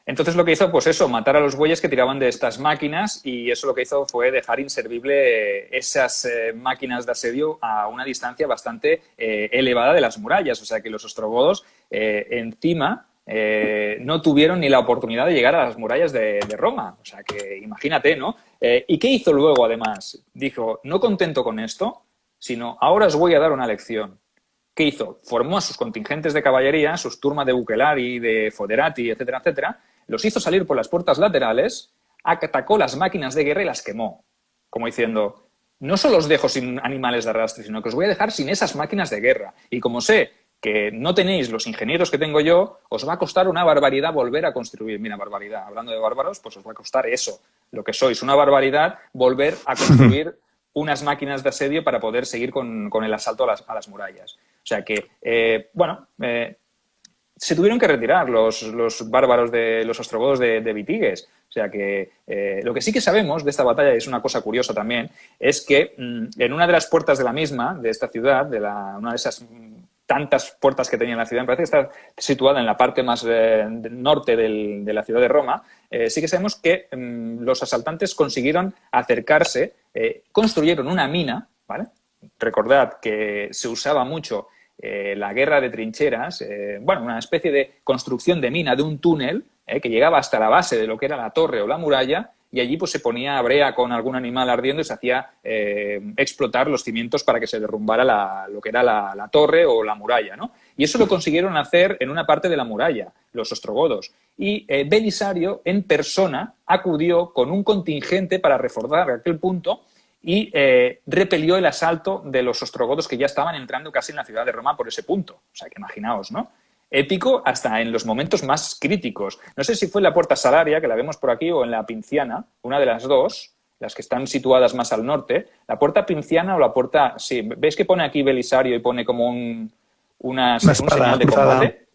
Entonces lo que hizo, pues eso, matar a los bueyes que tiraban de estas máquinas, y eso lo que hizo fue dejar inservible esas máquinas de asedio a una distancia bastante elevada de las murallas. O sea que los ostrogodos encima no tuvieron ni la oportunidad de llegar a las murallas de Roma. O sea que imagínate, ¿no? ¿Y qué hizo luego además? Dijo, no contento con esto, sino ahora os voy a dar una lección. ¿Qué hizo? Formó a sus contingentes de caballería, sus turmas de Bucelari, de Foderati, etcétera, etcétera, los hizo salir por las puertas laterales, atacó las máquinas de guerra y las quemó. Como diciendo, no solo os dejo sin animales de arrastre, sino que os voy a dejar sin esas máquinas de guerra. Y como sé que no tenéis los ingenieros que tengo yo, os va a costar una barbaridad volver a construir. Mira, barbaridad. Hablando de bárbaros, pues os va a costar eso, lo que sois, una barbaridad, volver a construir unas máquinas de asedio para poder seguir con el asalto a las murallas. O sea que, se tuvieron que retirar los bárbaros de los ostrogodos de Vitigues. O sea que lo que sí que sabemos de esta batalla, y es una cosa curiosa también, es que en una de las puertas de la misma, de esta ciudad, una de esas tantas puertas que tenía la ciudad, me parece que está situada en la parte más norte de la ciudad de Roma, sí que sabemos que los asaltantes consiguieron acercarse, construyeron una mina, ¿vale? Recordad que se usaba mucho la guerra de trincheras, una especie de construcción de mina, de un túnel que llegaba hasta la base de lo que era la torre o la muralla, y allí pues se ponía brea con algún animal ardiendo y se hacía explotar los cimientos para que se derrumbara lo que era la torre o la muralla, ¿no? Y eso lo consiguieron hacer en una parte de la muralla, los ostrogodos. Y Belisario, en persona, acudió con un contingente para reforzar aquel punto y repelió el asalto de los ostrogodos que ya estaban entrando casi en la ciudad de Roma por ese punto. O sea, que imaginaos, ¿no? Épico hasta en los momentos más críticos. No sé si fue en la Puerta Salaria, que la vemos por aquí, o en la Pinciana, una de las dos, las que están situadas más al norte. La Puerta Pinciana o la Puerta... Sí, ¿veis que pone aquí Belisario y pone como un señal de combate?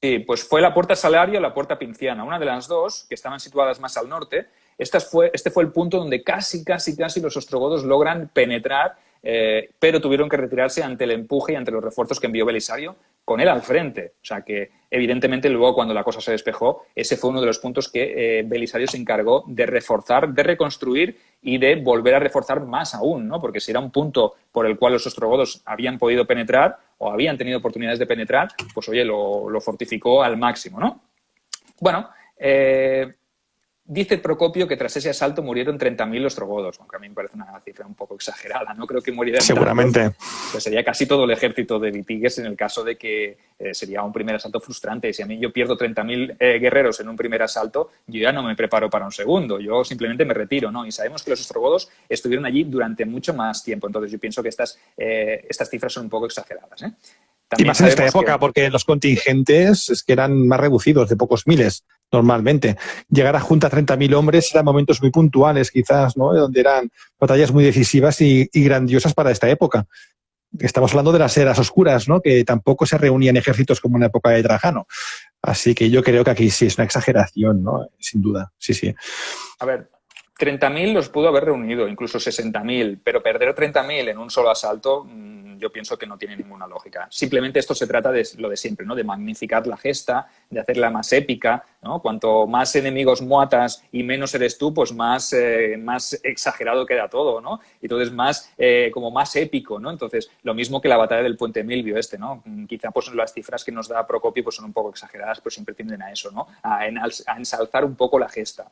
Sí, pues fue la Puerta Salaria o la Puerta Pinciana, una de las dos, que estaban situadas más al norte. Este fue el punto donde casi los ostrogodos logran penetrar, pero tuvieron que retirarse ante el empuje y ante los refuerzos que envió Belisario, con él al frente. O sea que, evidentemente, luego cuando la cosa se despejó, ese fue uno de los puntos que Belisario se encargó de reforzar, de reconstruir y de volver a reforzar más aún, ¿no? Porque si era un punto por el cual los ostrogodos habían podido penetrar o habían tenido oportunidades de penetrar, pues oye, lo fortificó al máximo, ¿no? Bueno, dice Procopio que tras ese asalto murieron 30.000 ostrogodos, aunque a mí me parece una cifra un poco exagerada. No creo que murieran seguramente tantos, pues sería casi todo el ejército de Vitigues en el caso de que sería un primer asalto frustrante. Si a mí yo pierdo 30.000 guerreros en un primer asalto, yo ya no me preparo para un segundo, yo simplemente me retiro, ¿no? Y sabemos que los ostrogodos estuvieron allí durante mucho más tiempo, entonces yo pienso que estas cifras son un poco exageradas, ¿eh? Y más en esta época, porque los contingentes es que eran más reducidos, de pocos miles, normalmente. Llegar a junta 30.000 hombres eran momentos muy puntuales, quizás, ¿no? Donde eran batallas muy decisivas y grandiosas para esta época. Estamos hablando de las eras oscuras, ¿no? Que tampoco se reunían ejércitos como en la época de Trajano. Así que yo creo que aquí sí es una exageración, ¿no? Sin duda, sí. A ver, 30.000 los pudo haber reunido, incluso 60.000, pero perder 30.000 en un solo asalto, yo pienso que no tiene ninguna lógica. Simplemente esto se trata de lo de siempre, ¿no? De magnificar la gesta, de hacerla más épica, ¿no? Cuanto más enemigos muatas y menos eres tú, pues más exagerado queda todo, ¿no? Y entonces como más épico, ¿no? Entonces, lo mismo que la batalla del Puente Milvio ¿no? Quizá pues las cifras que nos da Procopio pues son un poco exageradas, pero siempre tienden a eso, ¿no? A ensalzar un poco la gesta.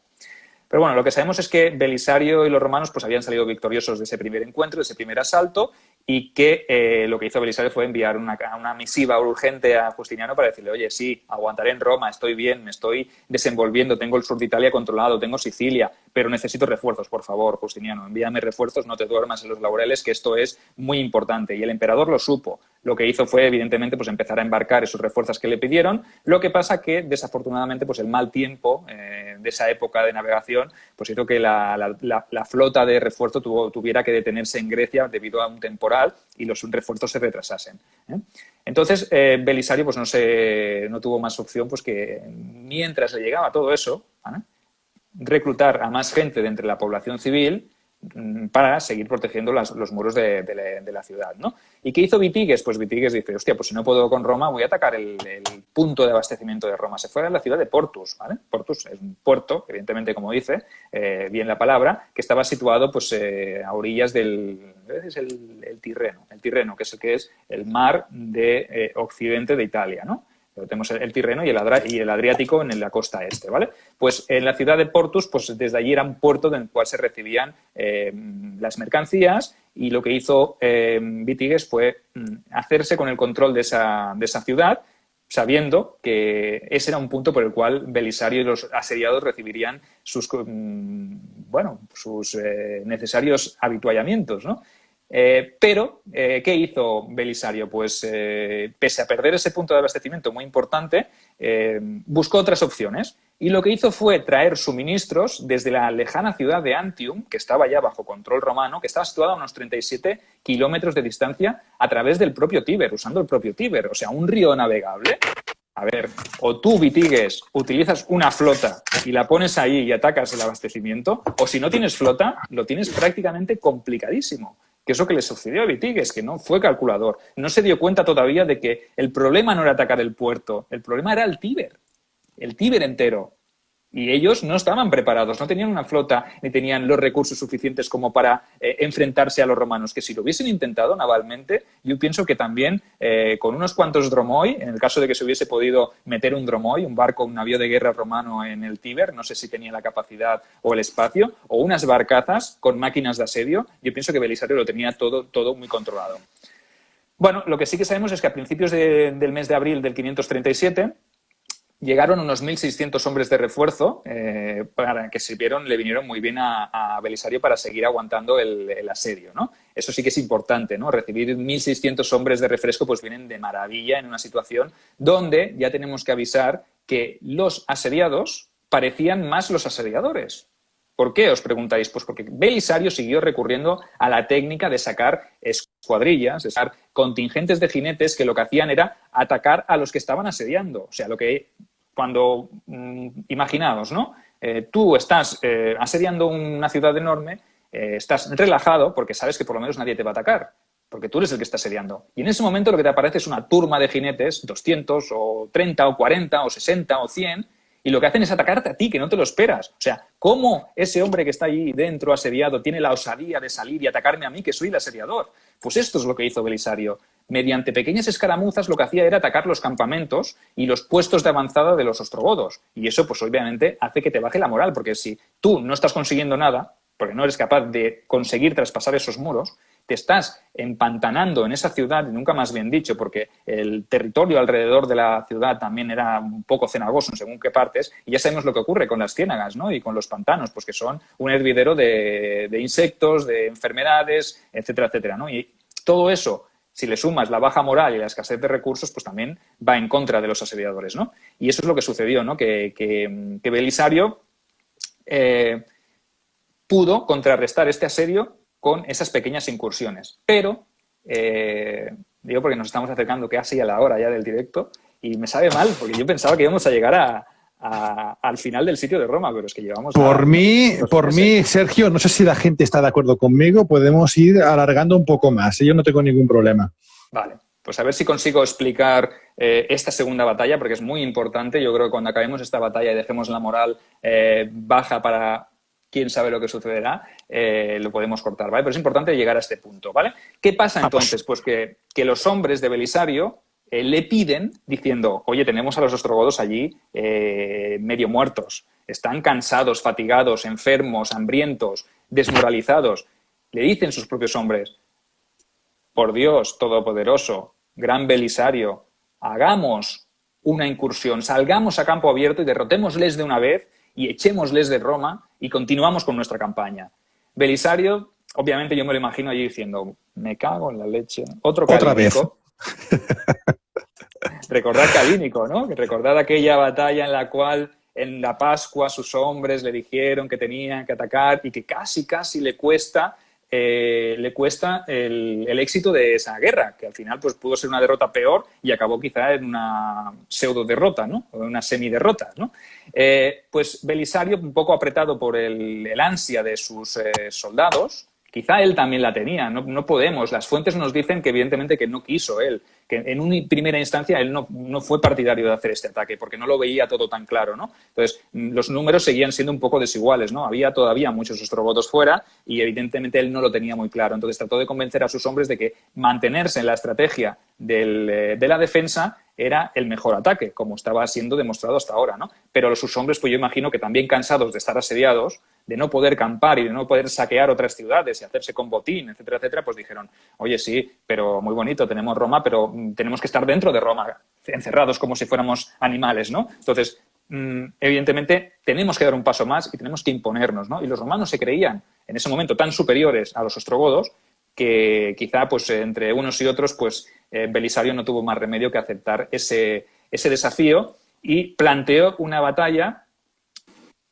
Pero bueno, lo que sabemos es que Belisario y los romanos pues habían salido victoriosos de ese primer encuentro, de ese primer asalto, y que lo que hizo Belisario fue enviar una misiva urgente a Justiniano para decirle, oye, sí, aguantaré en Roma, estoy bien, me estoy desenvolviendo, tengo el sur de Italia controlado, tengo Sicilia, pero necesito refuerzos, por favor, Justiniano, envíame refuerzos, no te duermas en los laureles, que esto es muy importante. Y el emperador lo supo. Lo que hizo fue, evidentemente, pues empezar a embarcar esos refuerzos que le pidieron. Lo que pasa que, desafortunadamente, pues el mal tiempo de esa época de navegación pues hizo que la flota de refuerzo tuviera que detenerse en Grecia debido a un temporal y los refuerzos se retrasasen, ¿eh? Entonces, Belisario pues no tuvo más opción pues que, mientras le llegaba todo eso, ¿vale?, reclutar a más gente de entre la población civil para seguir protegiendo los muros de la ciudad, ¿no? ¿Y qué hizo Vitigues? Pues Vitigues dice, hostia, pues si no puedo con Roma, voy a atacar el punto de abastecimiento de Roma. Se fue a la ciudad de Portus, ¿vale? Portus es un puerto, evidentemente, como dice bien la palabra, que estaba situado pues a orillas del Tirreno, que es el mar de occidente de Italia, ¿no? Tenemos el Tirreno y el Adriático en la costa este, ¿vale? Pues en la ciudad de Portus, pues desde allí era un puerto en el cual se recibían las mercancías, y lo que hizo Vitigues fue hacerse con el control de esa ciudad, sabiendo que ese era un punto por el cual Belisario y los asediados recibirían sus necesarios habituallamientos, ¿no? Pero, ¿qué hizo Belisario? Pues, pese a perder ese punto de abastecimiento muy importante, buscó otras opciones. Y lo que hizo fue traer suministros desde la lejana ciudad de Antium, que estaba ya bajo control romano, que estaba situada a unos 37 kilómetros de distancia, a través del propio Tíber, usando el propio Tíber. O sea, un río navegable. A ver, o tú, Vitigues, utilizas una flota y la pones ahí y atacas el abastecimiento, o si no tienes flota, lo tienes prácticamente complicadísimo. Que es lo que le sucedió a Vitigues, que no fue calculador. No se dio cuenta todavía de que el problema no era atacar el puerto, el problema era el Tíber entero. Y ellos no estaban preparados, no tenían una flota ni tenían los recursos suficientes como para enfrentarse a los romanos, que si lo hubiesen intentado navalmente, yo pienso que también con unos cuantos dromoi, en el caso de que se hubiese podido meter un dromoi, un barco, un navío de guerra romano en el Tíber, no sé si tenía la capacidad o el espacio, o unas barcazas con máquinas de asedio, yo pienso que Belisario lo tenía todo muy controlado. Bueno, lo que sí que sabemos es que a principios del mes de abril del 537... llegaron unos 1.600 hombres de refuerzo para que le vinieron muy bien a Belisario para seguir aguantando el asedio, ¿no? Eso sí que es importante, ¿no? Recibir 1.600 hombres de refresco pues vienen de maravilla en una situación donde ya tenemos que avisar que los asediados parecían más los asediadores. ¿Por qué, os preguntáis? Pues porque Belisario siguió recurriendo a la técnica de sacar escuadrillas, de sacar contingentes de jinetes que lo que hacían era atacar a los que estaban asediando. O sea, imaginaos, ¿no? Tú estás asediando una ciudad enorme, estás relajado porque sabes que por lo menos nadie te va a atacar, porque tú eres el que está asediando. Y en ese momento lo que te aparece es una turma de jinetes, 200 o 30 o 40 o 60 o 100, y lo que hacen es atacarte a ti, que no te lo esperas. O sea, ¿cómo ese hombre que está allí dentro asediado tiene la osadía de salir y atacarme a mí, que soy el asediador? Pues esto es lo que hizo Belisario. Mediante pequeñas escaramuzas lo que hacía era atacar los campamentos y los puestos de avanzada de los ostrogodos. Y eso, pues obviamente, hace que te baje la moral, porque si tú no estás consiguiendo nada, porque no eres capaz de conseguir traspasar esos muros, te estás empantanando en esa ciudad, nunca más bien dicho, porque el territorio alrededor de la ciudad también era un poco cenagoso en según qué partes, y ya sabemos lo que ocurre con las ciénagas, ¿no? Y con los pantanos, pues que son un hervidero de insectos, de enfermedades, etcétera, etcétera, ¿no? Y todo eso, si le sumas la baja moral y la escasez de recursos, pues también va en contra de los asediadores, ¿no? Y eso es lo que sucedió, ¿no? Que Belisario pudo contrarrestar este asedio con esas pequeñas incursiones. Pero, digo porque nos estamos acercando casi a la hora ya del directo y me sabe mal, porque yo pensaba que íbamos a llegar al final del sitio de Roma, pero es que llevamos... Por mí, Sergio, no sé si la gente está de acuerdo conmigo, podemos ir alargando un poco más. Yo no tengo ningún problema. Vale, pues a ver si consigo explicar esta segunda batalla, porque es muy importante. Yo creo que cuando acabemos esta batalla y dejemos la moral baja para... quién sabe lo que sucederá, lo podemos cortar, ¿vale? Pero es importante llegar a este punto, ¿vale? ¿Qué pasa entonces? Pues que los hombres de Belisario le piden diciendo, oye, tenemos a los ostrogodos allí medio muertos, están cansados, fatigados, enfermos, hambrientos, desmoralizados. Le dicen sus propios hombres, por Dios todopoderoso, gran Belisario, hagamos una incursión, salgamos a campo abierto y derrotémosles de una vez y echémosles de Roma y continuamos con nuestra campaña. Belisario, obviamente yo me lo imagino allí diciendo, me cago en la leche. Otra vez. Recordad Calínico, ¿no? Recordad aquella batalla en la cual en la Pascua sus hombres le dijeron que tenían que atacar y que casi le cuesta el éxito de esa guerra, que al final pues pudo ser una derrota peor y acabó quizá en una pseudo derrota, ¿no? O una semiderrota, ¿no? Pues Belisario, un poco apretado por el ansia de sus soldados, quizá él también la tenía, no podemos. Las fuentes nos dicen que evidentemente que no quiso él, que en una primera instancia él no fue partidario de hacer este ataque porque no lo veía todo tan claro, ¿no? Entonces, los números seguían siendo un poco desiguales, ¿no? Había todavía muchos ostrogodos fuera y evidentemente él no lo tenía muy claro. Entonces, trató de convencer a sus hombres de que mantenerse en la estrategia de la defensa era el mejor ataque, como estaba siendo demostrado hasta ahora, ¿no? Pero sus hombres, pues yo imagino que también cansados de estar asediados, de no poder campar y de no poder saquear otras ciudades y hacerse con botín, etcétera, etcétera, pues dijeron, oye, sí, pero muy bonito, tenemos Roma, pero tenemos que estar dentro de Roma, encerrados como si fuéramos animales, ¿no? Entonces, evidentemente, tenemos que dar un paso más y tenemos que imponernos, ¿no? Y los romanos se creían en ese momento tan superiores a los ostrogodos que quizá, pues, entre unos y otros, pues, Belisario no tuvo más remedio que aceptar ese desafío y planteó una batalla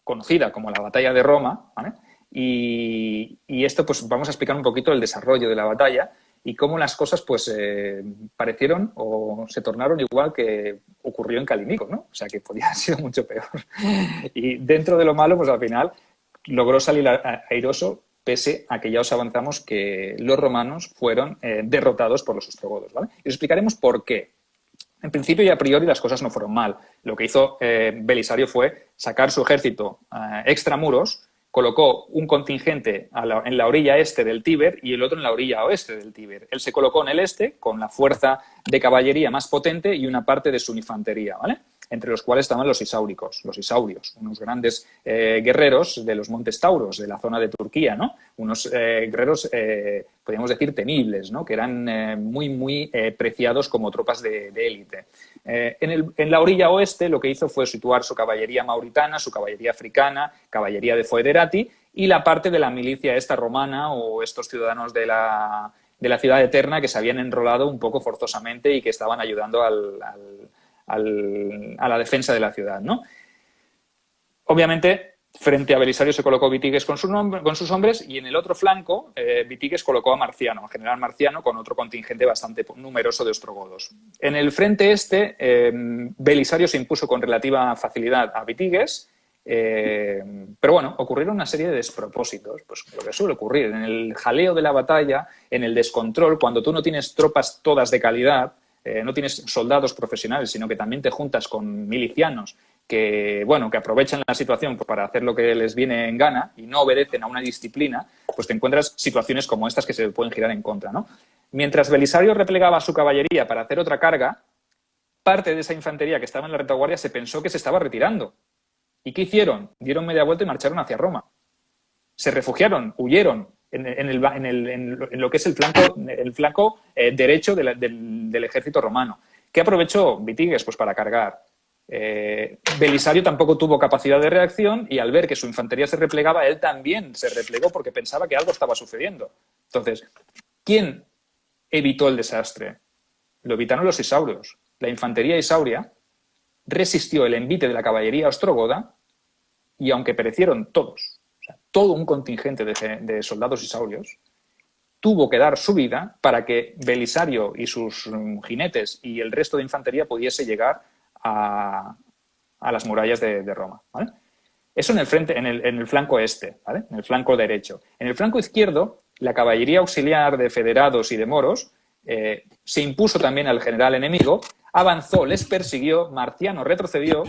conocida como la batalla de Roma, ¿vale? Y esto, pues, vamos a explicar un poquito el desarrollo de la batalla y cómo las cosas, pues, parecieron o se tornaron igual que ocurrió en Calímaco, ¿no? O sea, que podía haber sido mucho peor. Y dentro de lo malo, pues, al final, logró salir airoso, pese a que ya os avanzamos que los romanos fueron derrotados por los ostrogodos, ¿vale? Y os explicaremos por qué. En principio y a priori las cosas no fueron mal. Lo que hizo Belisario fue sacar su ejército extramuros, colocó un contingente en la orilla este del Tíber y el otro en la orilla oeste del Tíber. Él se colocó en el este con la fuerza de caballería más potente y una parte de su infantería, ¿vale? Entre los cuales estaban los isaurios, unos grandes guerreros de los Montes Tauros, de la zona de Turquía, ¿no? Unos guerreros, podríamos decir, temibles, ¿no? Que eran muy preciados como tropas de élite. En la orilla oeste lo que hizo fue situar su caballería mauritana, su caballería africana, caballería de Foederati y la parte de la milicia esta romana o estos ciudadanos de la ciudad eterna que se habían enrolado un poco forzosamente y que estaban ayudando a la defensa de la ciudad, ¿no? Obviamente, frente a Belisario se colocó Vitigues con sus hombres y en el otro flanco Vitigues colocó a Marciano, a general Marciano, con otro contingente bastante numeroso de ostrogodos. En el frente este, Belisario se impuso con relativa facilidad a Vitigues, pero bueno, ocurrieron una serie de despropósitos, pues lo que suele ocurrir en el jaleo de la batalla, en el descontrol, cuando tú no tienes tropas todas de calidad, no tienes soldados profesionales, sino que también te juntas con milicianos que, bueno, que aprovechan la situación para hacer lo que les viene en gana y no obedecen a una disciplina, pues te encuentras situaciones como estas que se pueden girar en contra, ¿no? Mientras Belisario replegaba su caballería para hacer otra carga, parte de esa infantería que estaba en la retaguardia se pensó que se estaba retirando. ¿Y qué hicieron? Dieron media vuelta y marcharon hacia Roma. Se refugiaron, huyeron en lo que es el flanco derecho del ejército romano. ¿Qué aprovechó Vitigues? Pues para cargar. Belisario tampoco tuvo capacidad de reacción y al ver que su infantería se replegaba, él también se replegó porque pensaba que algo estaba sucediendo. Entonces, ¿quién evitó el desastre? Lo evitaron los isaurios. La infantería isauria resistió el envite de la caballería ostrogoda y aunque perecieron todos, o sea, todo un contingente de soldados isaurios, tuvo que dar su vida para que Belisario y sus jinetes y el resto de infantería pudiese llegar a las murallas de Roma, ¿vale? Eso en el frente, en el flanco este, ¿vale? En el flanco derecho. En el flanco izquierdo, la caballería auxiliar de federados y de moros se impuso también al general enemigo, avanzó, les persiguió, Marciano retrocedió,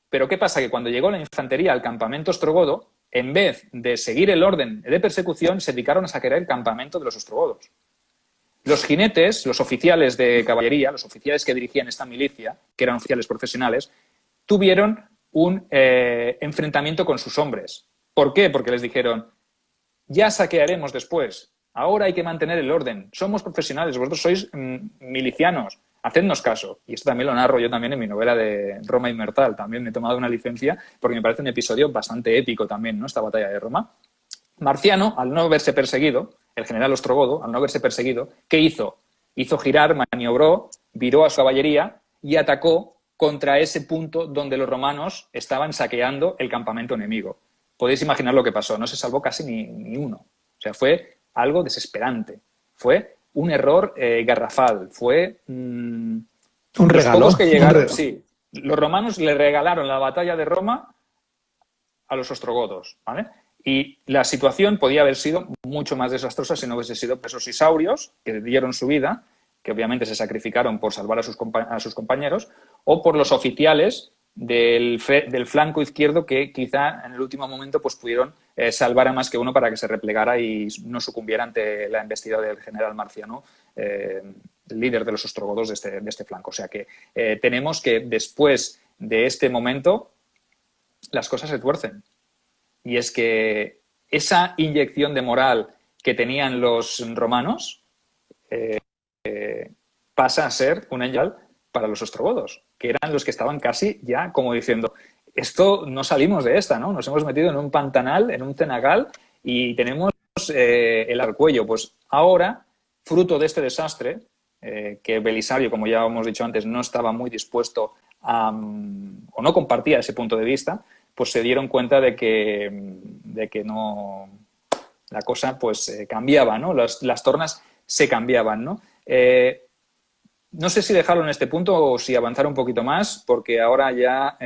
pero ¿qué pasa? Que cuando llegó la infantería al campamento ostrogodo, en vez de seguir el orden de persecución, se dedicaron a saquear el campamento de los ostrogodos. Los jinetes, los oficiales de caballería, los oficiales que dirigían esta milicia, que eran oficiales profesionales, tuvieron un enfrentamiento con sus hombres. ¿Por qué? Porque les dijeron, ya saquearemos después, ahora hay que mantener el orden, somos profesionales, vosotros sois milicianos, hacednos caso. Y esto también lo narro yo también en mi novela de Roma Inmortal, también me he tomado una licencia porque me parece un episodio bastante épico también, ¿no? Esta batalla de Roma. Marciano, al no verse perseguido, el general ostrogodo, al no verse perseguido, ¿qué hizo? Hizo girar, maniobró, viró a su caballería y atacó contra ese punto donde los romanos estaban saqueando el campamento enemigo. Podéis imaginar lo que pasó, no se salvó casi ni uno. O sea, fue algo desesperante. Fue un error garrafal, fue un regalo. Los pocos que llegaron, sí. Los romanos le regalaron la batalla de Roma a los ostrogodos, ¿vale? Y la situación podía haber sido mucho más desastrosa si no hubiese sido por esos isaurios que dieron su vida, que obviamente se sacrificaron por salvar a sus compañeros, o por los oficiales del flanco izquierdo que quizá en el último momento pues pudieron salvar a más que uno para que se replegara y no sucumbiera ante la embestida del general Marciano líder de los ostrogodos de este flanco. O sea que tenemos que después de este momento las cosas se tuercen. Y es que esa inyección de moral que tenían los romanos pasa a ser una señal para los ostrogodos, que eran los que estaban casi ya como diciendo, esto no salimos de esta, ¿no? Nos hemos metido en un pantanal, en un cenagal y tenemos el al cuello. Pues ahora, fruto de este desastre, que Belisario, como ya hemos dicho antes, no estaba muy dispuesto o no compartía ese punto de vista, pues se dieron cuenta de que no, la cosa pues cambiaba, ¿no? Las tornas se cambiaban, ¿no? No sé si dejarlo en este punto o si avanzar un poquito más, porque ahora ya,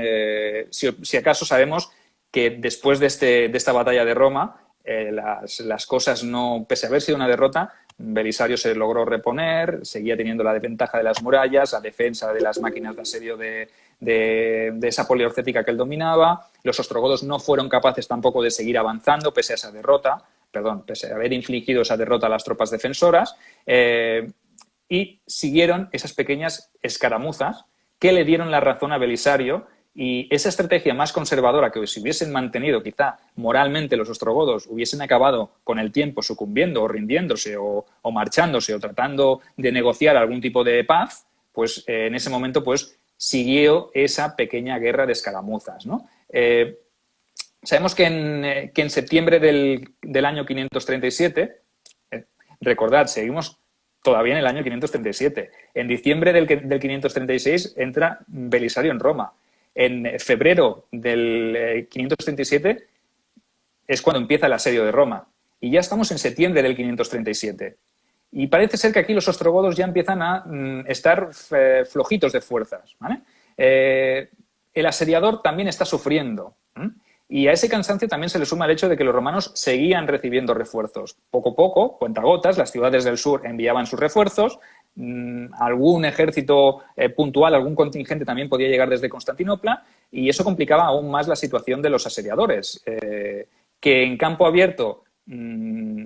si acaso sabemos que después de esta batalla de Roma, las cosas no, pese a haber sido una derrota, Belisario se logró reponer, seguía teniendo la desventaja de las murallas, la defensa de las máquinas de asedio de esa poliorcética que él dominaba. Los ostrogodos no fueron capaces tampoco de seguir avanzando pese a esa derrota, pese a haber infligido esa derrota a las tropas defensoras. Y siguieron esas pequeñas escaramuzas que le dieron la razón a Belisario, y esa estrategia más conservadora que si hubiesen mantenido quizá moralmente los ostrogodos hubiesen acabado con el tiempo sucumbiendo o rindiéndose o marchándose o tratando de negociar algún tipo de paz, pues en ese momento pues siguió esa pequeña guerra de escaramuzas, ¿no? Sabemos que en septiembre del año 537, recordad, seguimos todavía en el año 537. En diciembre del 536 entra Belisario en Roma. En febrero del 537 es cuando empieza el asedio de Roma. Y ya estamos en septiembre del 537. Y parece ser que aquí los ostrogodos ya empiezan a estar flojitos de fuerzas, ¿vale? El asediador también está sufriendo. Y a ese cansancio también se le suma el hecho de que los romanos seguían recibiendo refuerzos. Poco a poco, cuentagotas, las ciudades del sur enviaban sus refuerzos, algún ejército puntual, algún contingente también podía llegar desde Constantinopla, y eso complicaba aún más la situación de los asediadores, que en campo abierto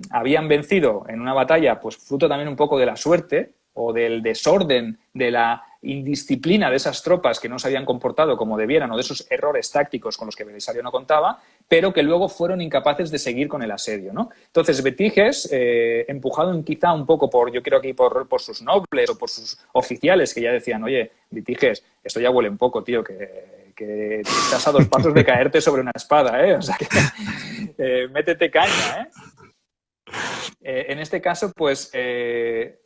habían vencido en una batalla, pues fruto también un poco de la suerte o del desorden, de la indisciplina de esas tropas que no se habían comportado como debieran o de esos errores tácticos con los que Belisario no contaba, pero que luego fueron incapaces de seguir con el asedio, ¿no? Entonces, Bitiges, empujado quizá un poco yo creo que por sus nobles o por sus oficiales que ya decían, oye, Bitiges, esto ya huele un poco, tío, que estás a 2 pasos de caerte sobre una espada, ¿eh? O sea, que métete caña, ¿eh? En este caso, pues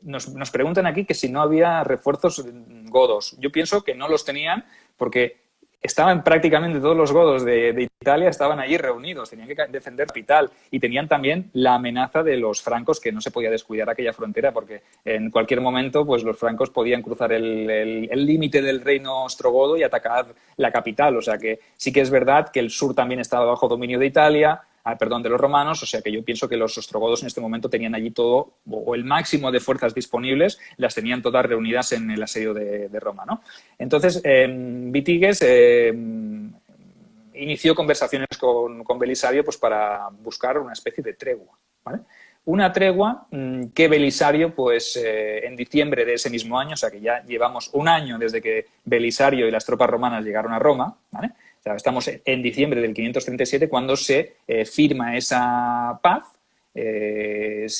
nos preguntan aquí que si no había refuerzos godos. Yo pienso que no los tenían porque estaban prácticamente todos los godos de Italia, estaban allí reunidos, tenían que defender la capital y tenían también la amenaza de los francos, que no se podía descuidar aquella frontera porque en cualquier momento pues los francos podían cruzar el límite del reino ostrogodo y atacar la capital. O sea que sí que es verdad que el sur también estaba bajo dominio de Italia, de los romanos, o sea que yo pienso que los ostrogodos en este momento tenían allí todo, o el máximo de fuerzas disponibles, las tenían todas reunidas en el asedio de Roma, ¿no? Entonces, Bitiges inició conversaciones con Belisario pues para buscar una especie de tregua, ¿vale? Una tregua que Belisario, pues en diciembre de ese mismo año, o sea que ya llevamos un año desde que Belisario y las tropas romanas llegaron a Roma, ¿vale? O sea, estamos en diciembre del 537 cuando se firma esa paz,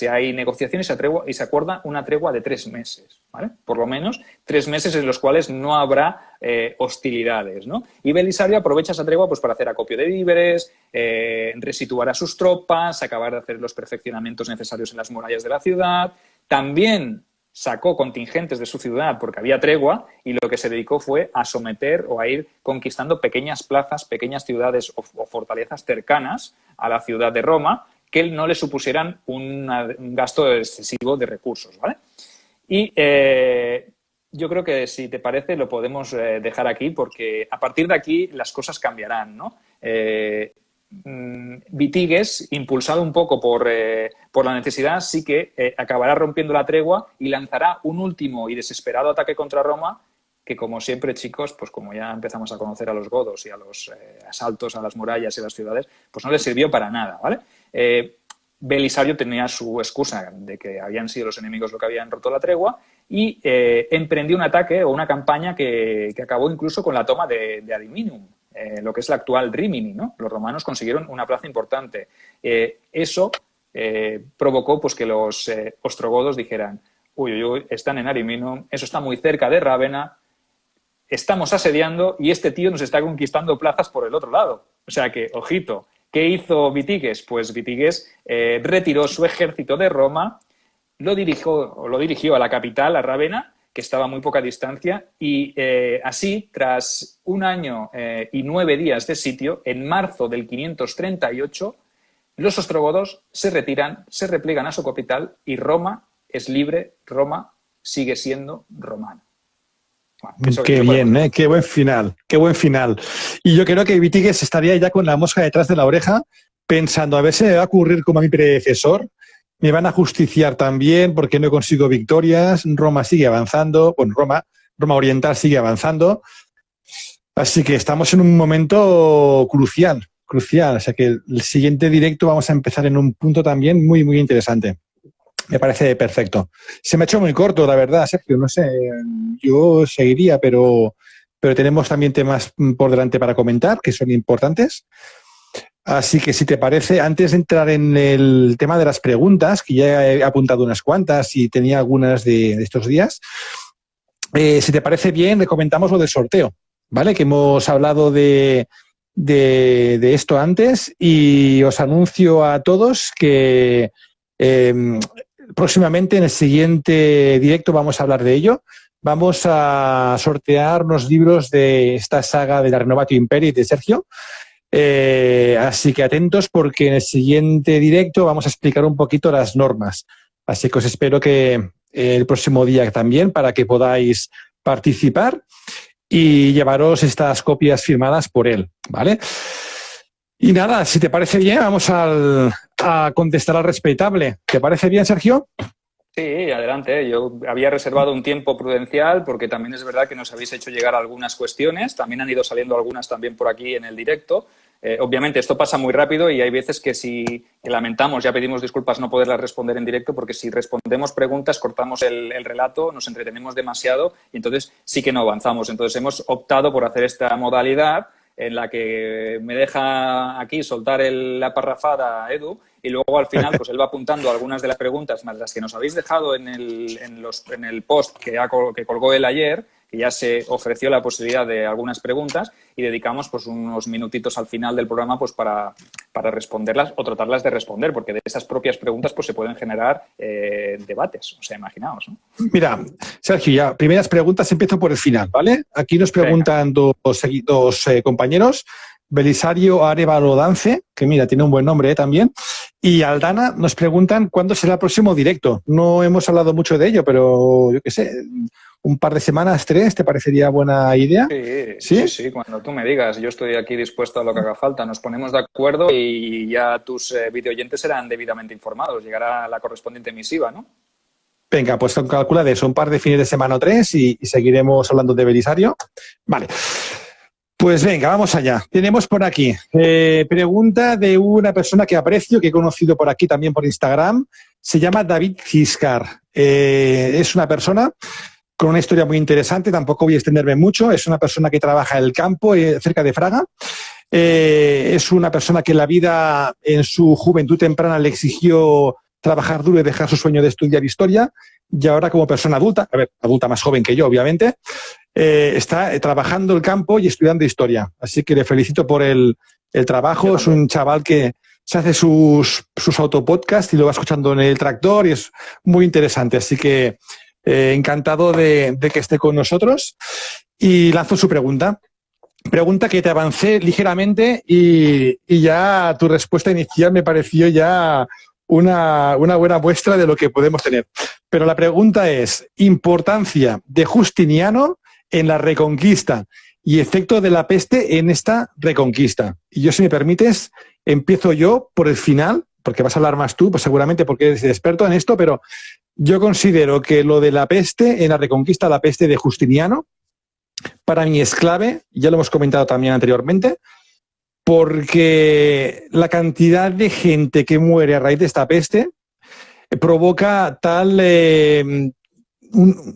hay negociaciones y se acuerda una tregua de 3 meses, ¿vale? Por lo menos 3 meses en los cuales no habrá hostilidades, ¿no? Y Belisario aprovecha esa tregua pues para hacer acopio de víveres, resituar a sus tropas, acabar de hacer los perfeccionamientos necesarios en las murallas de la ciudad. También sacó contingentes de su ciudad porque había tregua y lo que se dedicó fue a someter o a ir conquistando pequeñas plazas, pequeñas ciudades o fortalezas cercanas a la ciudad de Roma que no le supusieran un gasto excesivo de recursos, ¿vale? Y yo creo que, si te parece, lo podemos dejar aquí porque a partir de aquí las cosas cambiarán, ¿no? Bitiges, impulsado un poco por la necesidad, sí que acabará rompiendo la tregua y lanzará un último y desesperado ataque contra Roma que, como siempre, chicos, pues como ya empezamos a conocer a los godos y a los asaltos a las murallas y a las ciudades, pues no les sirvió para nada, ¿vale? Belisario tenía su excusa de que habían sido los enemigos los que habían roto la tregua y emprendió un ataque o una campaña que acabó incluso con la toma de Ariminum, lo que es la actual Rímini, ¿no? Los romanos consiguieron una plaza importante. Eso provocó pues, que los ostrogodos dijeran: uy, están en Ariminum, eso está muy cerca de Rávena, estamos asediando y este tío nos está conquistando plazas por el otro lado. O sea que, ojito. ¿Qué hizo Witiges? Pues Witiges retiró su ejército de Roma, lo dirigió a la capital, a Rávena, que estaba a muy poca distancia, y así, tras 1 año y 9 días de sitio, en marzo del 538, los ostrogodos se retiran, se repliegan a su capital y Roma es libre, Roma sigue siendo romana. Bueno, qué bien, ¿eh? Qué buen final, qué buen final. Y yo creo que Witiges estaría ya con la mosca detrás de la oreja pensando, a ver si me va a ocurrir como a mi predecesor, me van a justiciar también porque no consigo victorias, Roma sigue avanzando, bueno, Roma Oriental sigue avanzando, así que estamos en un momento crucial, o sea que el siguiente directo vamos a empezar en un punto también muy, muy interesante. Me parece perfecto. Se me ha hecho muy corto, la verdad, Sergio. No sé, yo seguiría, pero tenemos también temas por delante para comentar que son importantes. Así que, si te parece, antes de entrar en el tema de las preguntas, que ya he apuntado unas cuantas y tenía algunas de estos días, si te parece bien, le comentamos lo del sorteo, ¿vale? Que hemos hablado de esto antes y os anuncio a todos que próximamente en el siguiente directo vamos a hablar de ello. Vamos a sortear unos libros de esta saga de la Renovatio Imperii de Sergio. Así que atentos porque en el siguiente directo vamos a explicar un poquito las normas. Así que os espero que el próximo día también para que podáis participar y llevaros estas copias firmadas por él, ¿vale? Y nada, si te parece bien, vamos a contestar al respetable. ¿Te parece bien, Sergio? Sí, adelante. Yo había reservado un tiempo prudencial porque también es verdad que nos habéis hecho llegar algunas cuestiones. También han ido saliendo algunas también por aquí en el directo. Obviamente esto pasa muy rápido y hay veces que que lamentamos, ya pedimos disculpas no poderlas responder en directo porque si respondemos preguntas cortamos el relato, nos entretenemos demasiado y entonces sí que no avanzamos. Entonces hemos optado por hacer esta modalidad en la que me deja aquí soltar la parrafada Edu y luego al final pues él va apuntando algunas de las preguntas más las que nos habéis dejado en el post que colgó él ayer, que ya se ofreció la posibilidad de algunas preguntas y dedicamos pues unos minutitos al final del programa pues para responderlas o tratarlas de responder, porque de esas propias preguntas pues se pueden generar debates, o sea, imaginaos, ¿no? Mira, Sergio, ya, primeras preguntas, empiezo por el final, ¿vale? Aquí nos preguntan dos compañeros, Belisario Arevalo Dance, que mira, tiene un buen nombre también, y Aldana nos preguntan cuándo será el próximo directo. No hemos hablado mucho de ello, pero yo qué sé, un par de semanas, 3, ¿te parecería buena idea? Sí, cuando tú me digas. Yo estoy aquí dispuesto a lo que haga falta. Nos ponemos de acuerdo y ya tus videoyentes serán debidamente informados. Llegará la correspondiente misiva, ¿no? Venga, pues calcula de eso, un par de fines de semana o 3 y seguiremos hablando de Belisario. Vale. Pues venga, vamos allá. Tenemos por aquí pregunta de una persona que aprecio, que he conocido por aquí también por Instagram. Se llama David Giscar. Es una persona con una historia muy interesante, tampoco voy a extenderme mucho. Es una persona que trabaja en el campo cerca de Fraga. Es una persona que la vida en su juventud temprana le exigió trabajar duro y dejar su sueño de estudiar historia. Y ahora como persona adulta, adulta más joven que yo, obviamente, está trabajando el campo y estudiando historia. Así que le felicito por el trabajo. Es un chaval que se hace sus autopodcasts y lo va escuchando en el tractor y es muy interesante. Así que encantado de que esté con nosotros y lanzo su pregunta. Pregunta que te avancé ligeramente y ya tu respuesta inicial me pareció ya una buena muestra de lo que podemos tener. Pero la pregunta es, importancia de Justiniano en la Reconquista y efecto de la peste en esta Reconquista. Y yo, si me permites, empiezo yo por el final, porque vas a hablar más tú, pues seguramente porque eres experto en esto, pero yo considero que lo de la peste en la Reconquista, la peste de Justiniano, para mí es clave, ya lo hemos comentado también anteriormente, porque la cantidad de gente que muere a raíz de esta peste provoca tal...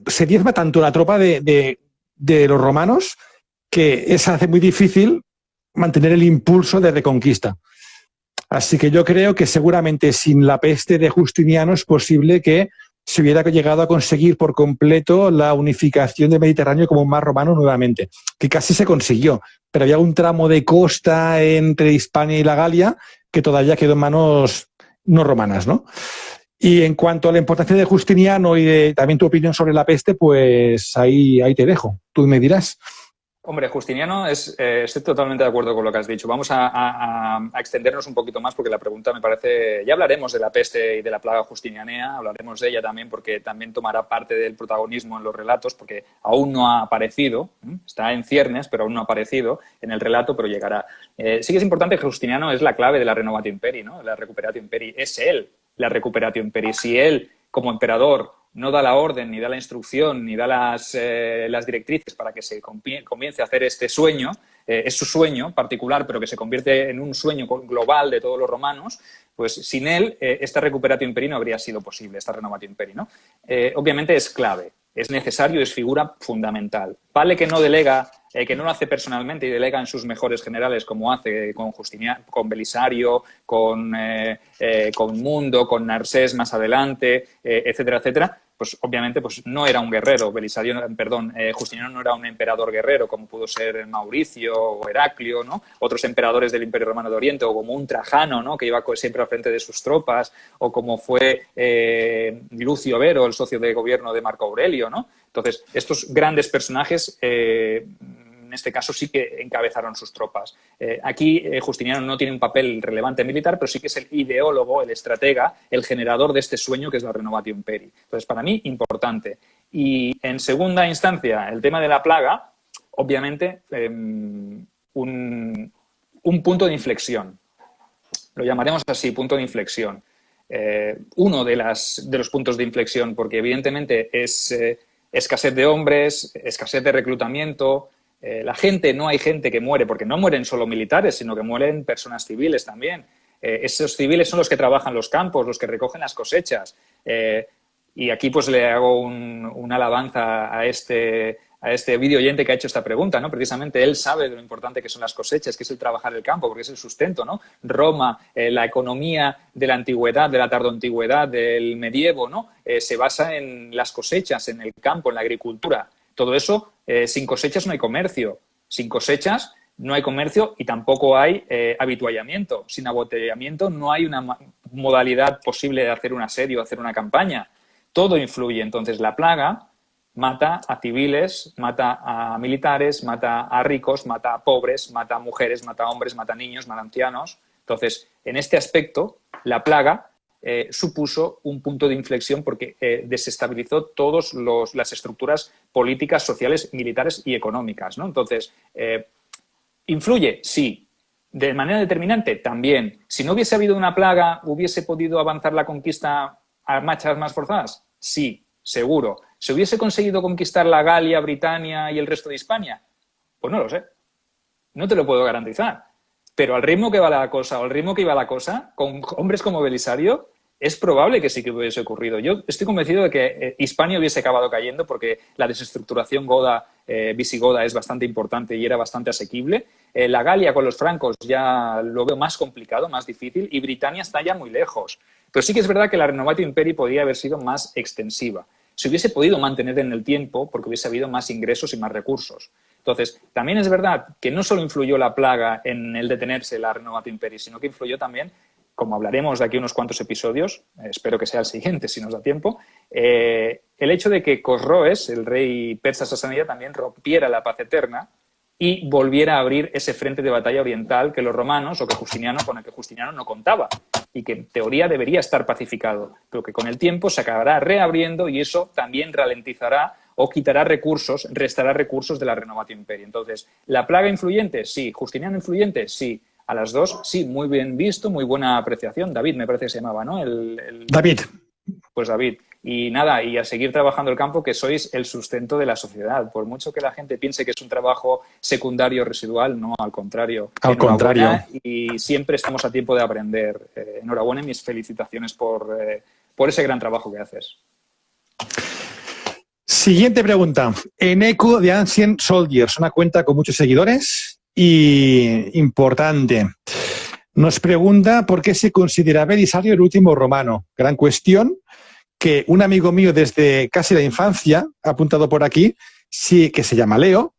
se diezma tanto la tropa de los romanos que se hace muy difícil mantener el impulso de reconquista. Así que yo creo que seguramente sin la peste de Justiniano es posible que se hubiera llegado a conseguir por completo la unificación del Mediterráneo como un mar romano nuevamente, que casi se consiguió, pero había un tramo de costa entre Hispania y la Galia que todavía quedó en manos no romanas, ¿no? Y en cuanto a la importancia de Justiniano y también tu opinión sobre la peste, pues ahí te dejo. Tú me dirás. Hombre, Justiniano, estoy totalmente de acuerdo con lo que has dicho. Vamos a extendernos un poquito más porque la pregunta me parece... Ya hablaremos de la peste y de la plaga justinianea, hablaremos de ella también porque también tomará parte del protagonismo en los relatos porque aún no ha aparecido, está en ciernes, pero aún no ha aparecido en el relato, pero llegará. Sí que es importante que Justiniano es la clave de la Renovatio Imperii, ¿no? La Recuperatio Imperii. Es él la Recuperatio Imperii. Si él, como emperador, no da la orden, ni da la instrucción, ni da las directrices para que se comience a hacer este sueño, es su sueño particular, pero que se convierte en un sueño global de todos los romanos, pues sin él esta Recuperatio Imperii no habría sido posible, esta Renovatio Imperii, ¿no? Obviamente es clave, es necesario, es figura fundamental. Vale que no delega, que no lo hace personalmente y delega en sus mejores generales, como hace con Justiniano, con Belisario, con Mundo, con Narsés más adelante, etcétera, etcétera. Pues obviamente pues no era un guerrero, Justiniano no era un emperador guerrero como pudo ser Mauricio o Heraclio, ¿no? Otros emperadores del Imperio Romano de Oriente, o como un Trajano, ¿no? Que iba siempre al frente de sus tropas, o como fue Lucio Vero, el socio de gobierno de Marco Aurelio, ¿no? Entonces, estos grandes personajes en este caso sí que encabezaron sus tropas. Aquí Justiniano no tiene un papel relevante militar, pero sí que es el ideólogo, el estratega, el generador de este sueño que es la Renovatio Imperii. Entonces, para mí, importante. Y en segunda instancia, el tema de la plaga, obviamente, un punto de inflexión. Lo llamaremos así, punto de inflexión. Uno de los puntos de inflexión, porque evidentemente es escasez de hombres, escasez de reclutamiento. No hay gente que muere, porque no mueren solo militares, sino que mueren personas civiles también. Esos civiles son los que trabajan los campos, los que recogen las cosechas. Y aquí pues le hago una alabanza a este video oyente que ha hecho esta pregunta, ¿no? Precisamente él sabe de lo importante que son las cosechas, que es el trabajar el campo, porque es el sustento, ¿no? Roma, la economía de la antigüedad, de la tardoantigüedad, del medievo, ¿no? Se basa en las cosechas, en el campo, en la agricultura. Todo eso, sin cosechas no hay comercio. Sin cosechas no hay comercio y tampoco hay avituallamiento. Sin avituallamiento no hay una modalidad posible de hacer un asedio, hacer una campaña. Todo influye. Entonces, la plaga mata a civiles, mata a militares, mata a ricos, mata a pobres, mata a mujeres, mata a hombres, mata a niños, mata a ancianos. Entonces, en este aspecto, la plaga supuso un punto de inflexión porque desestabilizó todas las estructuras políticas, sociales, militares y económicas, ¿no? Entonces, ¿influye? Sí. ¿De manera determinante? También. Si no hubiese habido una plaga, ¿hubiese podido avanzar la conquista a marchas más forzadas? Sí, seguro. ¿Se hubiese conseguido conquistar la Galia, Britania y el resto de Hispania? Pues no lo sé. No te lo puedo garantizar. Pero al ritmo que va la cosa, o al ritmo que iba la cosa, con hombres como Belisario, es probable que sí que hubiese ocurrido. Yo estoy convencido de que Hispania hubiese acabado cayendo porque la desestructuración visigoda es bastante importante y era bastante asequible. La Galia con los francos ya lo veo más complicado, más difícil, y Britania está ya muy lejos. Pero sí que es verdad que la Renovatio Imperii podría haber sido más extensiva. Se hubiese podido mantener en el tiempo porque hubiese habido más ingresos y más recursos. Entonces, también es verdad que no solo influyó la plaga en el detenerse la Renovatio Imperii, sino que influyó también, como hablaremos de aquí unos cuantos episodios, espero que sea el siguiente si nos da tiempo, el hecho de que Cosroes, el rey persa sasánida, también rompiera la paz eterna y volviera a abrir ese frente de batalla oriental que los romanos, o que con el que Justiniano no contaba, y que en teoría debería estar pacificado, pero que con el tiempo se acabará reabriendo y eso también ralentizará o quitará recursos, restará recursos de la Renovatio Imperii. Entonces, ¿la plaga influyente? Sí. ¿Justiniano influyente? Sí. A las dos, sí, muy bien visto, muy buena apreciación. David, me parece que se llamaba, ¿no? David. Pues David. Y nada, y a seguir trabajando el campo, que sois el sustento de la sociedad. Por mucho que la gente piense que es un trabajo secundario residual, no, al contrario. Al contrario. Y siempre estamos a tiempo de aprender. Enhorabuena y mis felicitaciones por ese gran trabajo que haces. Siguiente pregunta. Eneco de Ancient Soldiers, una cuenta con muchos seguidores y importante. Nos pregunta por qué se considera Belisario el último romano. Gran cuestión que un amigo mío desde casi la infancia, ha apuntado por aquí, sí, que se llama Leo,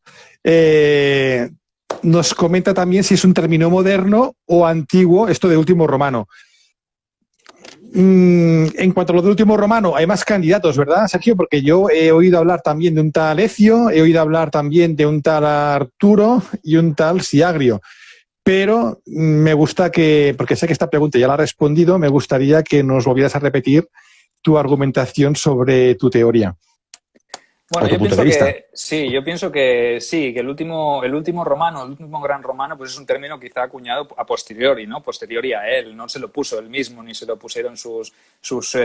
nos comenta también si es un término moderno o antiguo esto de último romano. En cuanto a lo de último romano, hay más candidatos, ¿verdad, Sergio? Porque yo he oído hablar también de un tal Ecio, he oído hablar también de un tal Arturo y un tal Siagrio. Pero me gusta que, porque sé que esta pregunta ya la has respondido, me gustaría que nos volvieras a repetir tu argumentación sobre tu teoría. Bueno, yo pienso que el último romano, el último gran romano, pues es un término quizá acuñado a posteriori, ¿no? Posteriori a él, no se lo puso él mismo, ni se lo pusieron sus